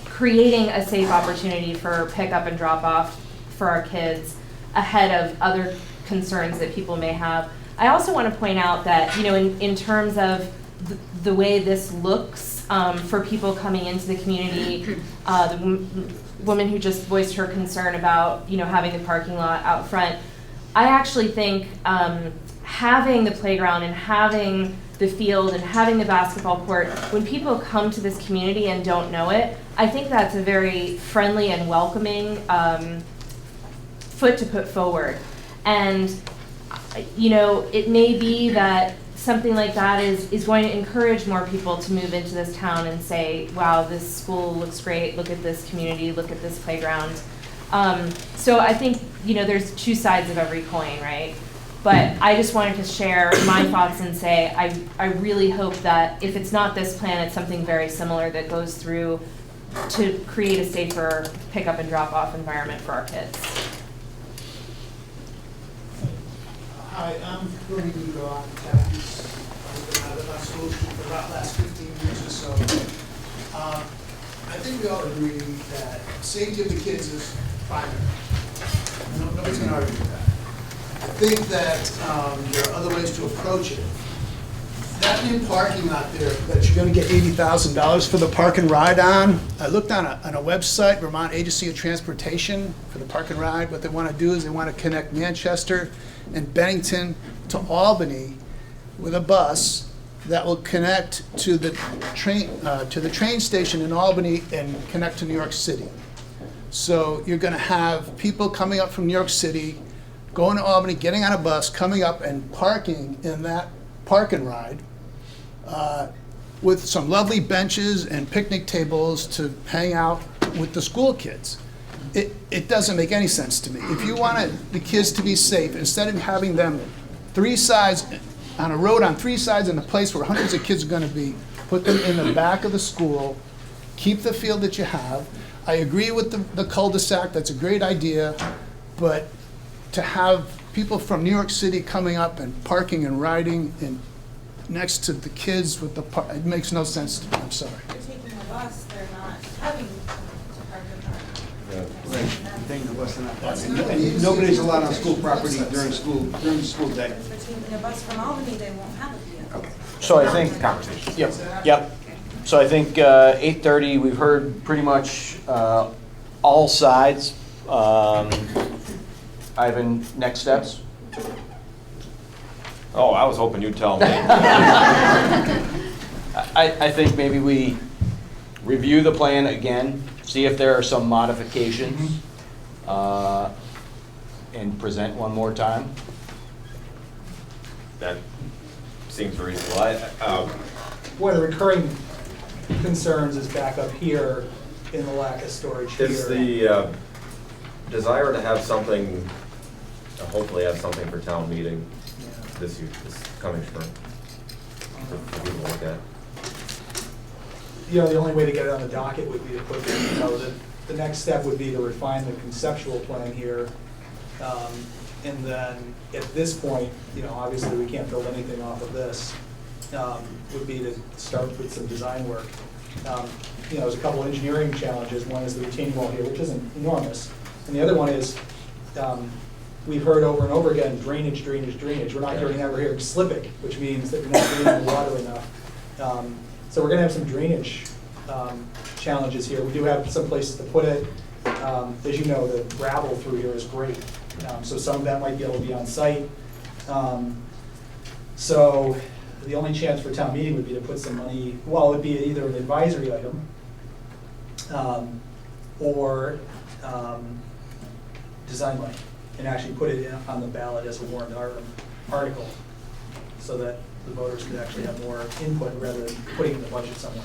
creating a safe opportunity for pickup and drop off for our kids ahead of other concerns that people may have. I also want to point out that, you know, in terms of the way this looks for people coming into the community, the woman who just voiced her concern about, you know, having the parking lot out front, I actually think having the playground and having the field and having the basketball court, when people come to this community and don't know it, I think that's a very friendly and welcoming foot to put forward. And, you know, it may be that something like that is going to encourage more people to move into this town and say, wow, this school looks great, look at this community, look at this playground. So I think, you know, there's two sides of every coin, right? But I just wanted to share my thoughts and say I really hope that if it's not this plan, it's something very similar that goes through to create a safer pick-up and drop-off environment for our kids. Hi, I'm Bernie Nico, I'm Kathy's. I've been out of our school for about the last 15 years or so. I think we all agree that safety of the kids is primary. Nobody's going to argue with that. I think that there are other ways to approach it. That new parking lot there that you're going to get $80,000 for the park and ride on, I looked on a website, Vermont Agency of Transportation, for the park and ride. What they want to do is they want to connect Manchester and Bennington to Albany with a bus that will connect to the train station in Albany and connect to New York City. So you're going to have people coming up from New York City, going to Albany, getting on a bus, coming up and parking in that park and ride with some lovely benches and picnic tables to hang out with the school kids. It doesn't make any sense to me. If you want the kids to be safe, instead of having them three sides on a road on three sides in a place where hundreds of kids are going to be, put them in the back of the school, keep the field that you have. I agree with the cul-de-sac, that's a great idea, but to have people from New York City coming up and parking and riding next to the kids with the park, it makes no sense to me, I'm sorry. They're taking a bus, they're not having to park their car. Right, taking the bus and not parking. And nobody's allowed on school property during the school day. If they're taking a bus from Albany, they won't have a vehicle. So I think, yep. So I think 8:30, we've heard pretty much all sides. Ivan, next steps? Oh, I was hoping you'd tell me. I think maybe we review the plan again, see if there are some modifications, and present one more time. That seems reasonable. One of the recurring concerns is back up here in the lack of storage here. Is the desire to have something, hopefully have something for town meeting this coming spring for people to look at? You know, the only way to get it on the docket would be to put, you know, the next step would be to refine the conceptual plan here. And then at this point, you know, obviously we can't build anything off of this, would be to start with some design work. You know, there's a couple engineering challenges. One is the retaining wall here, which isn't enormous. And the other one is, we've heard over and over again, drainage, drainage, drainage. We're not hearing that, we're hearing slippage, which means that we're not draining the water enough. So we're gonna have some drainage challenges here. We do have some places to put it. As you know, the gravel through here is great. So some of that might be able to be on site. So the only chance for town meeting would be to put some money, well, it would be either an advisory item or design money, and actually put it on the ballot as a warrant article so that the voters could actually have more input rather than putting it in the budget somewhere.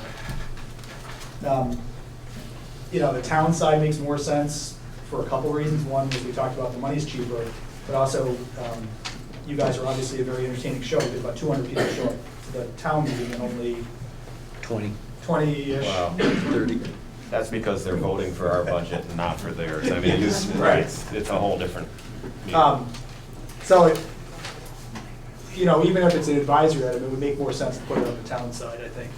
You know, the town side makes more sense for a couple reasons. One, as we talked about, the money's cheaper, but also you guys are obviously a very entertaining show. We had about 200 people show up to the town meeting and only 20-ish. Wow. 30. That's because they're voting for our budget and not for theirs. I mean, it's a whole different meeting. So, you know, even if it's an advisory item, it would make more sense to put it on the town side, I think.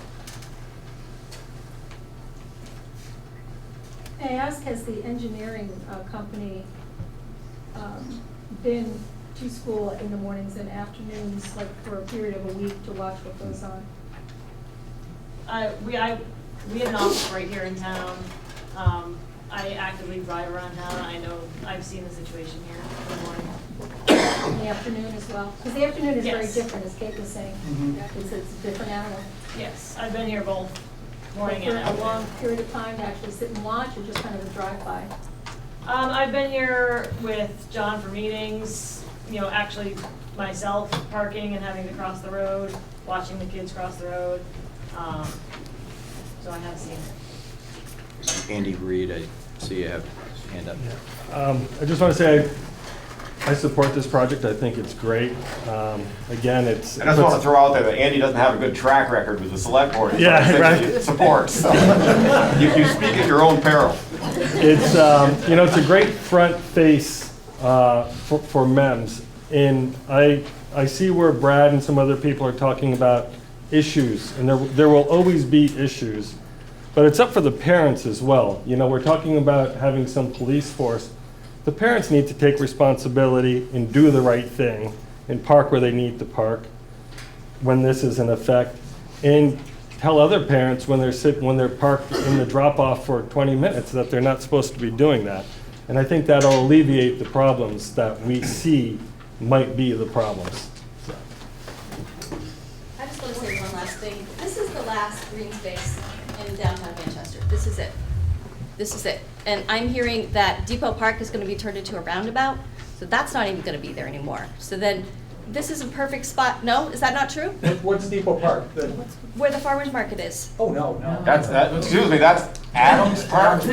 May I ask, has the engineering company been to school in the mornings and afternoons, like for a period of a week to watch what goes on? We have an office right here in town. I actively drive around town. I know, I've seen the situation here in the morning. In the afternoon as well? Because the afternoon is very Yes. different, as Kate was saying. It's a different animal. Yes, I've been here both morning For and a afternoon. long period of time to actually sit and watch, or just kind of a drive-by? I've been here with John for meetings, you know, actually myself parking and having to cross the road, watching the kids cross the road. So I have seen it. Andy Reid, I see you have your hand up. I just want to say I support this project. I think it's great. Again, it's. I just want to throw out there that Andy doesn't have a good track record with the select board. Yeah, right. Support. So you speak at your own peril. It's it's a great front face for MEMS, and I see where Brad and some other people are talking about issues, and there will always be issues, but it's up for the parents as well. You know, we're talking about having some police force. The parents need to take responsibility and do the right thing and park where they need to park when this is in effect, and tell other parents when they're parked in the drop-off for 20 minutes that they're not supposed to be doing that. And I think that'll alleviate the problems that we see might be the problems. I just want to say one last thing. This is the last Greenspace in downtown Manchester. This is it. This is it. And I'm hearing that Depot Park is going to be turned into a roundabout, so that's not even going to be there anymore. So then, this is a perfect spot. No, is that not true? What's Depot Park? Where the farmer's market is. Oh, no. That's Adams Park.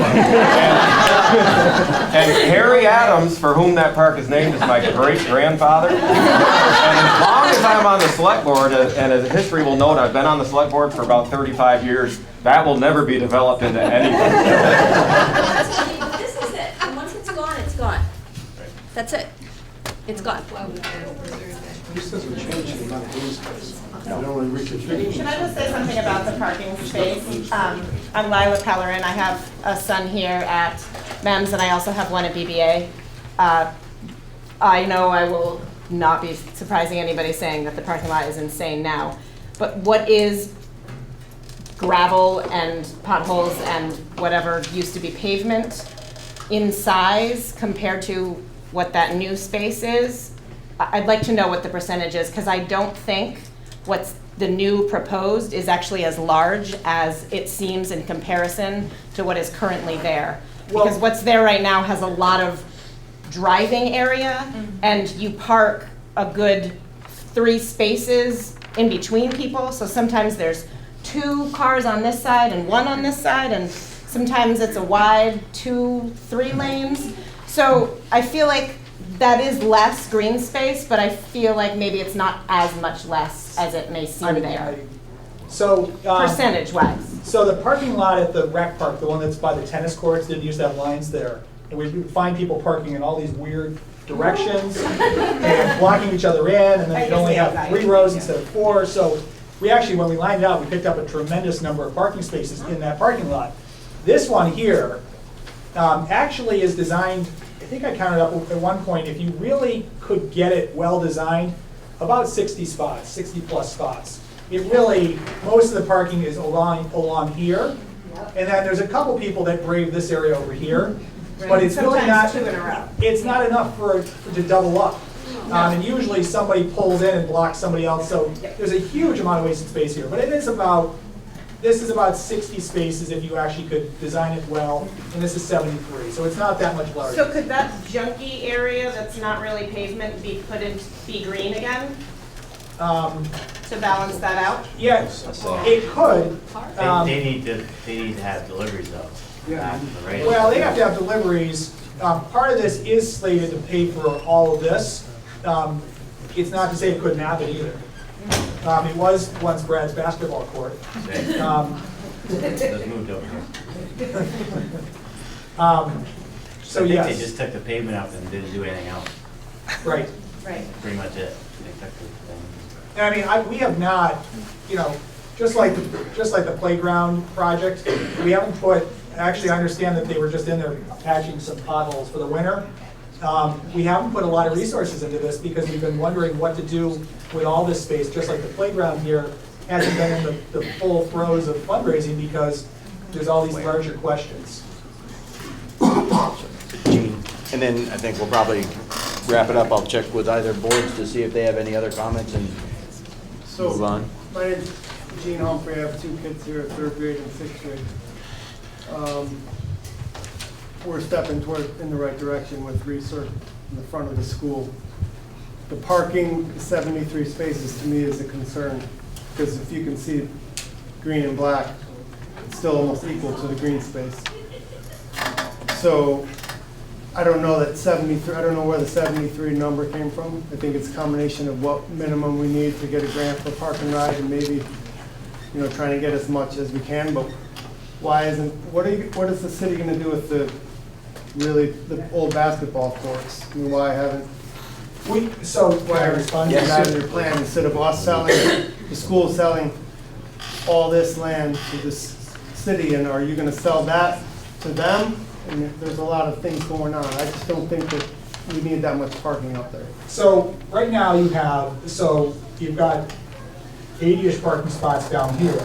And Harry Adams, for whom that park is named, is my great-grandfather. And as long as I'm on the select board, and as history will note, I've been on the select board for about 35 years, that will never be developed into anything. This is it. And once it's gone, it's gone. That's it. It's gone. This doesn't change the amount of green space. You don't want to reconfigure. Can I just say something about the parking space? I'm Lila Pellerin. I have a son here at MEMS, and I also have one at BBA. I know I will not be surprising anybody saying that the parking lot is insane now, but what is gravel and potholes and whatever used to be pavement in size compared to what that new space is? I'd like to know what the percentage is, because I don't think what's the new proposed is actually as large as it seems in comparison to what is currently there. Because what's there right now has a lot of driving area, and you park a good 3 spaces in between people, so sometimes there's 2 cars on this side and 1 on this side, and sometimes it's a wide 2-3 lanes. So I feel like that is less green space, but I feel like maybe it's not as much less as it may seem there. So percentage-wise. So the parking lot at the rec park, the one that's by the tennis courts, didn't used to have lines there. And we would find people parking in all these weird directions and blocking each other in, and then we'd only have 3 rows instead of 4. So we actually, when we lined it out, we picked up a tremendous number of parking spaces in that parking lot. This one here actually is designed, I think I counted up at one point, if you really could get it well designed, about 60 spots, 60 plus spots. It really, most of the parking is along here. And then there's a couple people that brave this area over here. But it's really not, it's not enough to double up. And usually somebody pulls in and blocks somebody else. So there's a huge amount of wasted space here. But it is about, this is about 60 spaces if you actually could design it well. And this is 73. So it's not that much larger. So could that junky area that's not really pavement be be green again? To balance that out? Yeah, it could. They need to have deliveries though. Yeah. Right. Well, they have to have deliveries. Part of this is slated to pay for all of this. It's not to say it couldn't happen either. It was once Brad's basketball court. Those moved over here. So I think yes. they just took the pavement out and didn't do anything else. Right. Right. Pretty much it. They took the thing. I mean, we have not, just like the playground project, we haven't put. Actually, I understand that they were just in there patching some potholes for the winter. We haven't put a lot of resources into this because we've been wondering what to do with all this space, just like the playground here hasn't been in the full throes of fundraising because there's all these larger questions. Gene, and then I think we'll probably wrap it up. I'll check with either boards to see if they have any other comments and move on. My name's Gene Humphrey. I have 2 kids here, 3rd grade and 6th grade. We're stepping in the right direction with research in the front of the school. The parking, 73 spaces, to me is a concern, because if you can see green and black, it's still almost equal to the green space. So I don't know that 73, I don't know where the 73 number came from. I think it's a combination of what minimum we need to get a grant for park and ride, and maybe, you know, trying to get as much as we can. But why isn't, what is the city going to do with the old basketball courts? I mean, why haven't why are you guys in your plan instead of us selling, the school selling all this land to this city, and are you going to sell that to them? And there's a lot of things going on. I just don't think that we need that much parking out there. So right now you've got 80-ish parking spots down here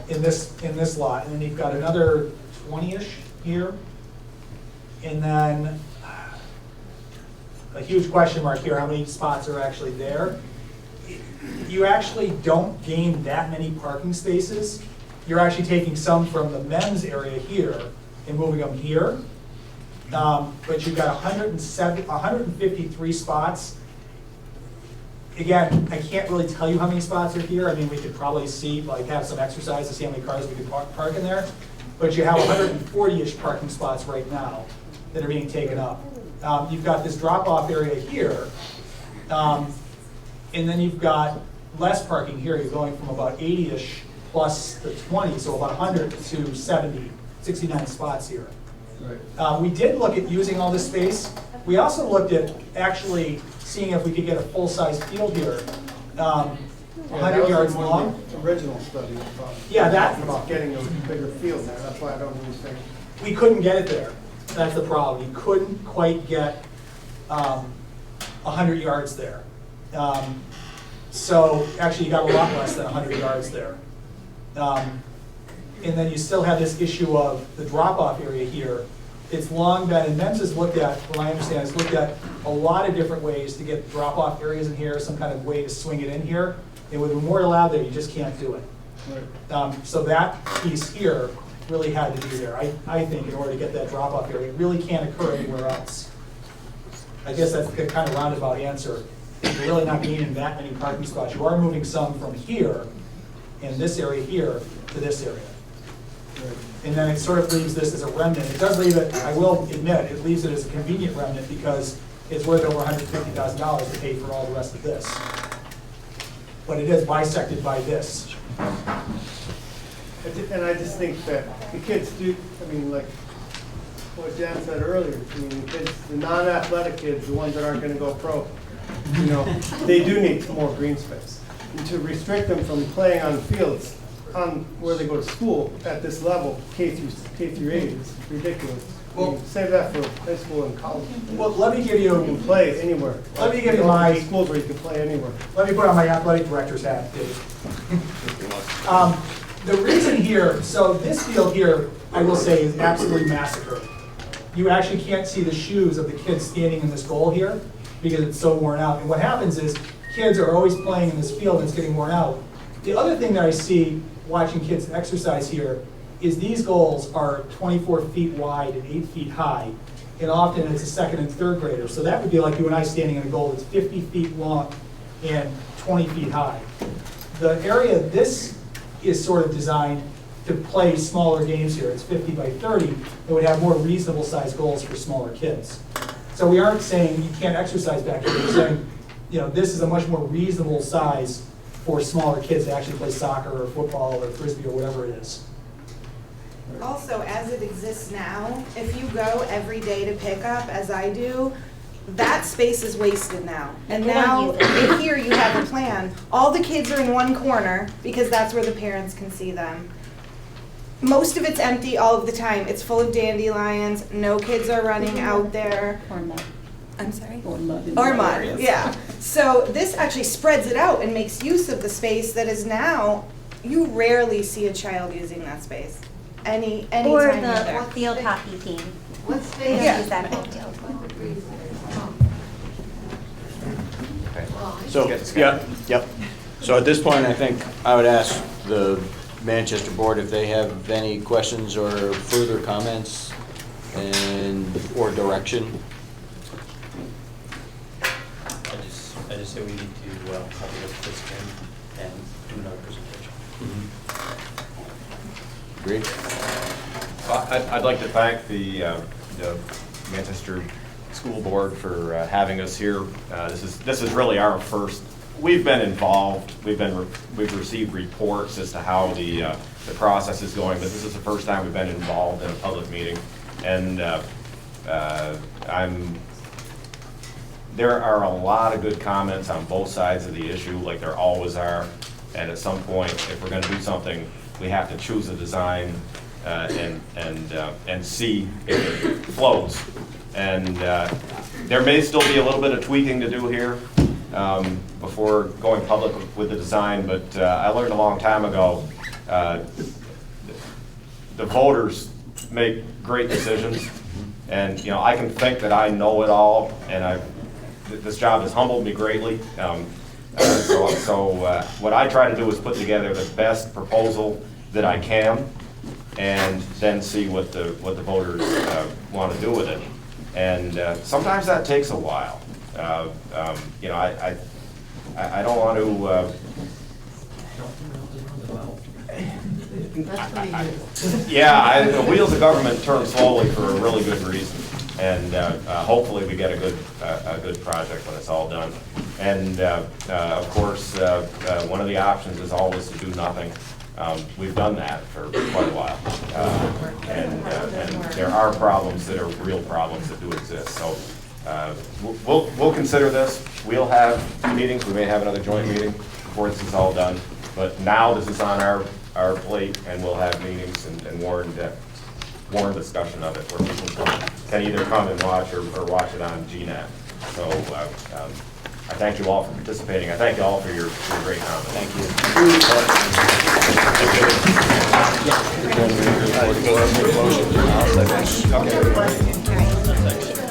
in this lot, and then you've got another 20-ish here, and then a huge question mark here, how many spots are actually there? You actually don't gain that many parking spaces. You're actually taking some from the men's area here and moving them here. But you've got 153 spots. Again, I can't really tell you how many spots are here. I mean, we could probably see, like, have some exercise to see how many cars we could park in there. But you have 140-ish parking spots right now that are being taken up. You've got this drop-off area here, and then you've got less parking here. You're going from about 80-ish plus the 20, so about 100 to 70, 69 spots here. Right. We did look at using all this space. We also looked at actually seeing if we could get a full-size field here, 100 yards long. Original study about, about getting a bigger field there. That's why I don't understand. We couldn't get it there. That's the problem. You couldn't quite get 100 yards there. So actually, you got a lot less than 100 yards there. And then you still have this issue of the drop-off area here. It's long been, and MEMS has looked at, from what I understand, has looked at a lot of different ways to get drop-off areas in here, some kind of way to swing it in here. And with Memorial out there, you just can't do it. Right. So that piece here really had to be there, I think, in order to get that drop-off area. It really can't occur anywhere else. I guess that's the kind of roundabout answer. You're really not gaining that many parking spots. You are moving some from here, and this area here, to this area. Right. And then it sort of leaves this as a remnant. It does leave it, I will admit, it leaves it as a convenient remnant because it's worth over $150,000 to pay for all the rest of this. But it is bisected by this. And I just think that the kids do, I mean, like what Jan said earlier, I mean, the kids, the non-athletic kids, the ones that aren't gonna go pro, you know, they do need more green space. And to restrict them from playing on fields on where they go to school at this level, K through 8, is ridiculous. Well, I mean, save that for high school and college. Well, let me give you, you can play anywhere. Let me give you my schools where you can play anywhere. Let me put on my athletic director's hat, Dave. The reason here, so this field here, I will say, is absolutely massacred. You actually can't see the shoes of the kids standing in this goal here because it's so worn out. And what happens is kids are always playing in this field and it's getting worn out. The other thing that I see watching kids exercise here is these goals are 24 feet wide and 8 feet high. And often it's a second and third grader. So that would be like you and I standing in a goal that's 50 feet long and 20 feet high. The area this is sort of designed to play smaller games here. It's 50 by 30. It would have more reasonable sized goals for smaller kids. So we aren't saying you can't exercise back here. We're saying, you know, this is a much more reasonable size for smaller kids to actually play soccer or football or frisbee or whatever it is. Also, as it exists now, if you go every day to pick up, as I do, that space is wasted now. And now, here you have a plan. All the kids are in one corner because that's where the parents can see them. most of it's empty all of the time. It's full of dandelions, no kids are running out there. Or mud. I'm sorry? Or mud. Or mud, yeah. So this actually spreads it out and makes use of the space that is now, you rarely see a child using that space. Any time Or you're the there. field hockey team. What They don't Yeah. use that big deal. So, yep. So at this point, I think I would ask the Manchester Board if they have any questions or further comments or direction. I just say we need to probably look at this again and do another presentation. Agreed? I'd like to thank the Manchester School Board for having us here. This is really our first. We've been involved. We've received reports as to how the process is going, but this is the first time we've been involved in a public meeting, and there are a lot of good comments on both sides of the issue, like there always are. And at some point, if we're going to do something, we have to choose a design and see if it flows. And there may still be a little bit of tweaking to do here before going public with the design. But I learned a long time ago, the voters make great decisions. And I can think that I know it all, and this job has humbled me greatly. So what I try to do is put together the best proposal that I can, and then see what the voters want to do with it. And sometimes that takes a while. I don't want to. The wheels of government turn slowly for a really good reason, and hopefully we get a good project when it's all done. And of course, one of the options is always to do nothing. We've done that for quite a while, and there are problems that are real problems that do exist. So we'll consider this. We'll have meetings. We may have another joint meeting before this is all done. But now this is on our plate, and we'll have meetings and warned discussion of it, where people can either come and watch or watch it on GNAT. So I thank you all for participating. I thank you all for your great comments. Thank you. Motion.